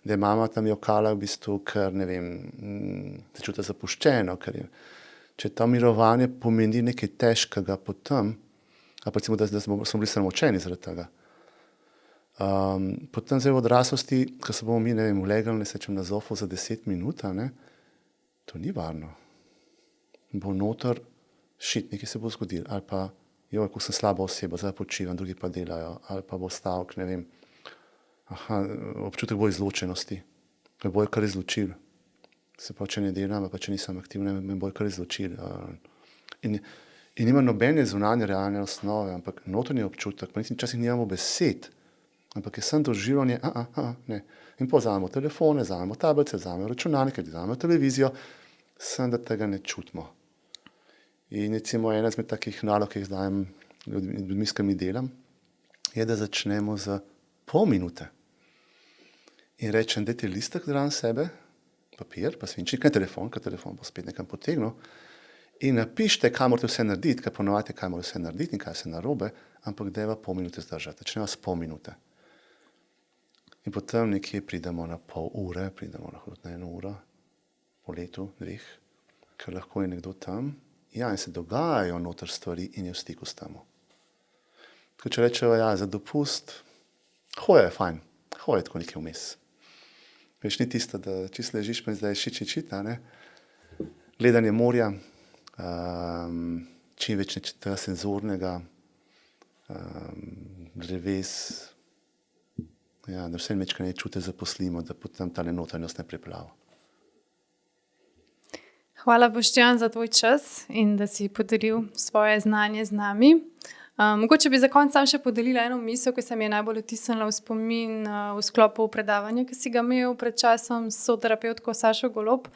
da je mama tam jokala v bistvu, ker ne vem, se čuti zapuščeno, če ta mirovanje pomeni nekaj težkega potem, ali pa recimo, da smo bili sramočeni zaradi tega. Potem zdaj v odraslosti, ko se bomo mi, ne vem, vlegali, ne sečem na zofu za 10 minut, to ni varno. Bo noter nekaj se bo zgodilo, ali pa, ko sem slaba oseba, zdaj počivam, drugi pa delajo, ali pa bo stavek, ne vem, občutek bo izločenosti, me bojo kar izločili. Se pa, če ne delam, pa če nisem aktivna, me bojo kar izločili. In nima nobene zunanje realne osnove, ampak notranji občutek, pa včasih nimamo besed, ampak je sem doživljanje, ne. In pa vzamemo telefone, vzamemo tablice, vzamemo računalnike, vzamemo televizijo, sem da tega ne čutimo. In recimo ena izmed takih nalog, ki jih dajem ljudmi, s katerimi delam, je, da začnemo z pol minute. In rečem, dajte listek zraven sebe, papir, pa svinčnik, ne telefon, ker telefon bo spet nekam potegnil, in napišite, kaj morate vse narediti, ker ponovite, kaj morate vse narediti in kaj se narobe, ampak dajva pol minute zdržati. Začnemo s pol minute. In potem nekje pridemo na pol ure, pridemo lahko na 1 uro, po letu, 2, ker lahko je nekdo tam. Ja, in se dogajajo noter stvari in je v stiku s tamo. Tako če rečejo, ja, za dopust, hoja je fajn, hoja je tako nekaj vmes. Veš, ni tisto, da čisto ležiš, pa zdaj šit, ne? Gledanje morja, čim več tega senzornega, dreves, ja, da vse mečkanje čute zaposlimo, da potem ta notranjost ne preplava. Hvala, Boštjan, za tvoj čas in da si podelil svoje znanje z nami. Mogoče bi za konec sam še podelila eno misel, ki se mi je najbolj vtisnila v spomin v sklopu predavanja, ki si ga imel pred časom s soterapevtko Sašo Golob.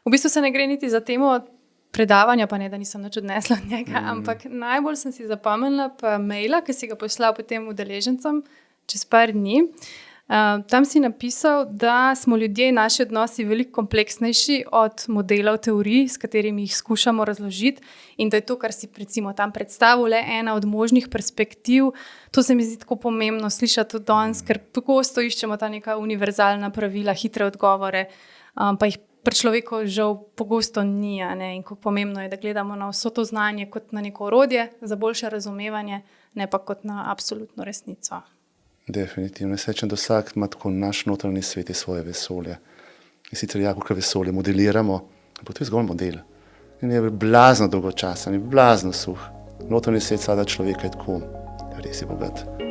V bistvu se ne gre niti za temo predavanja, pa ne, da nisem nič odnesla od njega, ampak najbolj sem si zapomnila pa maila, ki si ga poslal potem udeležencem čez par dni. Tam si napisal, da smo ljudje in naši odnosi veliko kompleksnejši od modelov teorij, s katerimi jih skušamo razložiti, in da je to, kar si recimo tam predstavil, le ena od možnih perspektiv. To se mi zdi tako pomembno slišati tudi danes, ker pogosto iščemo ta neka univerzalna pravila, hitre odgovore, pa jih pri človeku žal pogosto ni, ne? In kako pomembno je, da gledamo na vso to znanje kot na neko orodje za boljše razumevanje, ne pa kot na absolutno resnico. Definitivno. Jaz rečem, da vsak ima tako naš notranji svet in svoje vesolje. In sicer kakor vesolje modeliramo, pa to je zgolj model. In je blazno dolgočasen, je blazno suh. Notranji svet sada človeka je tako res je bogat.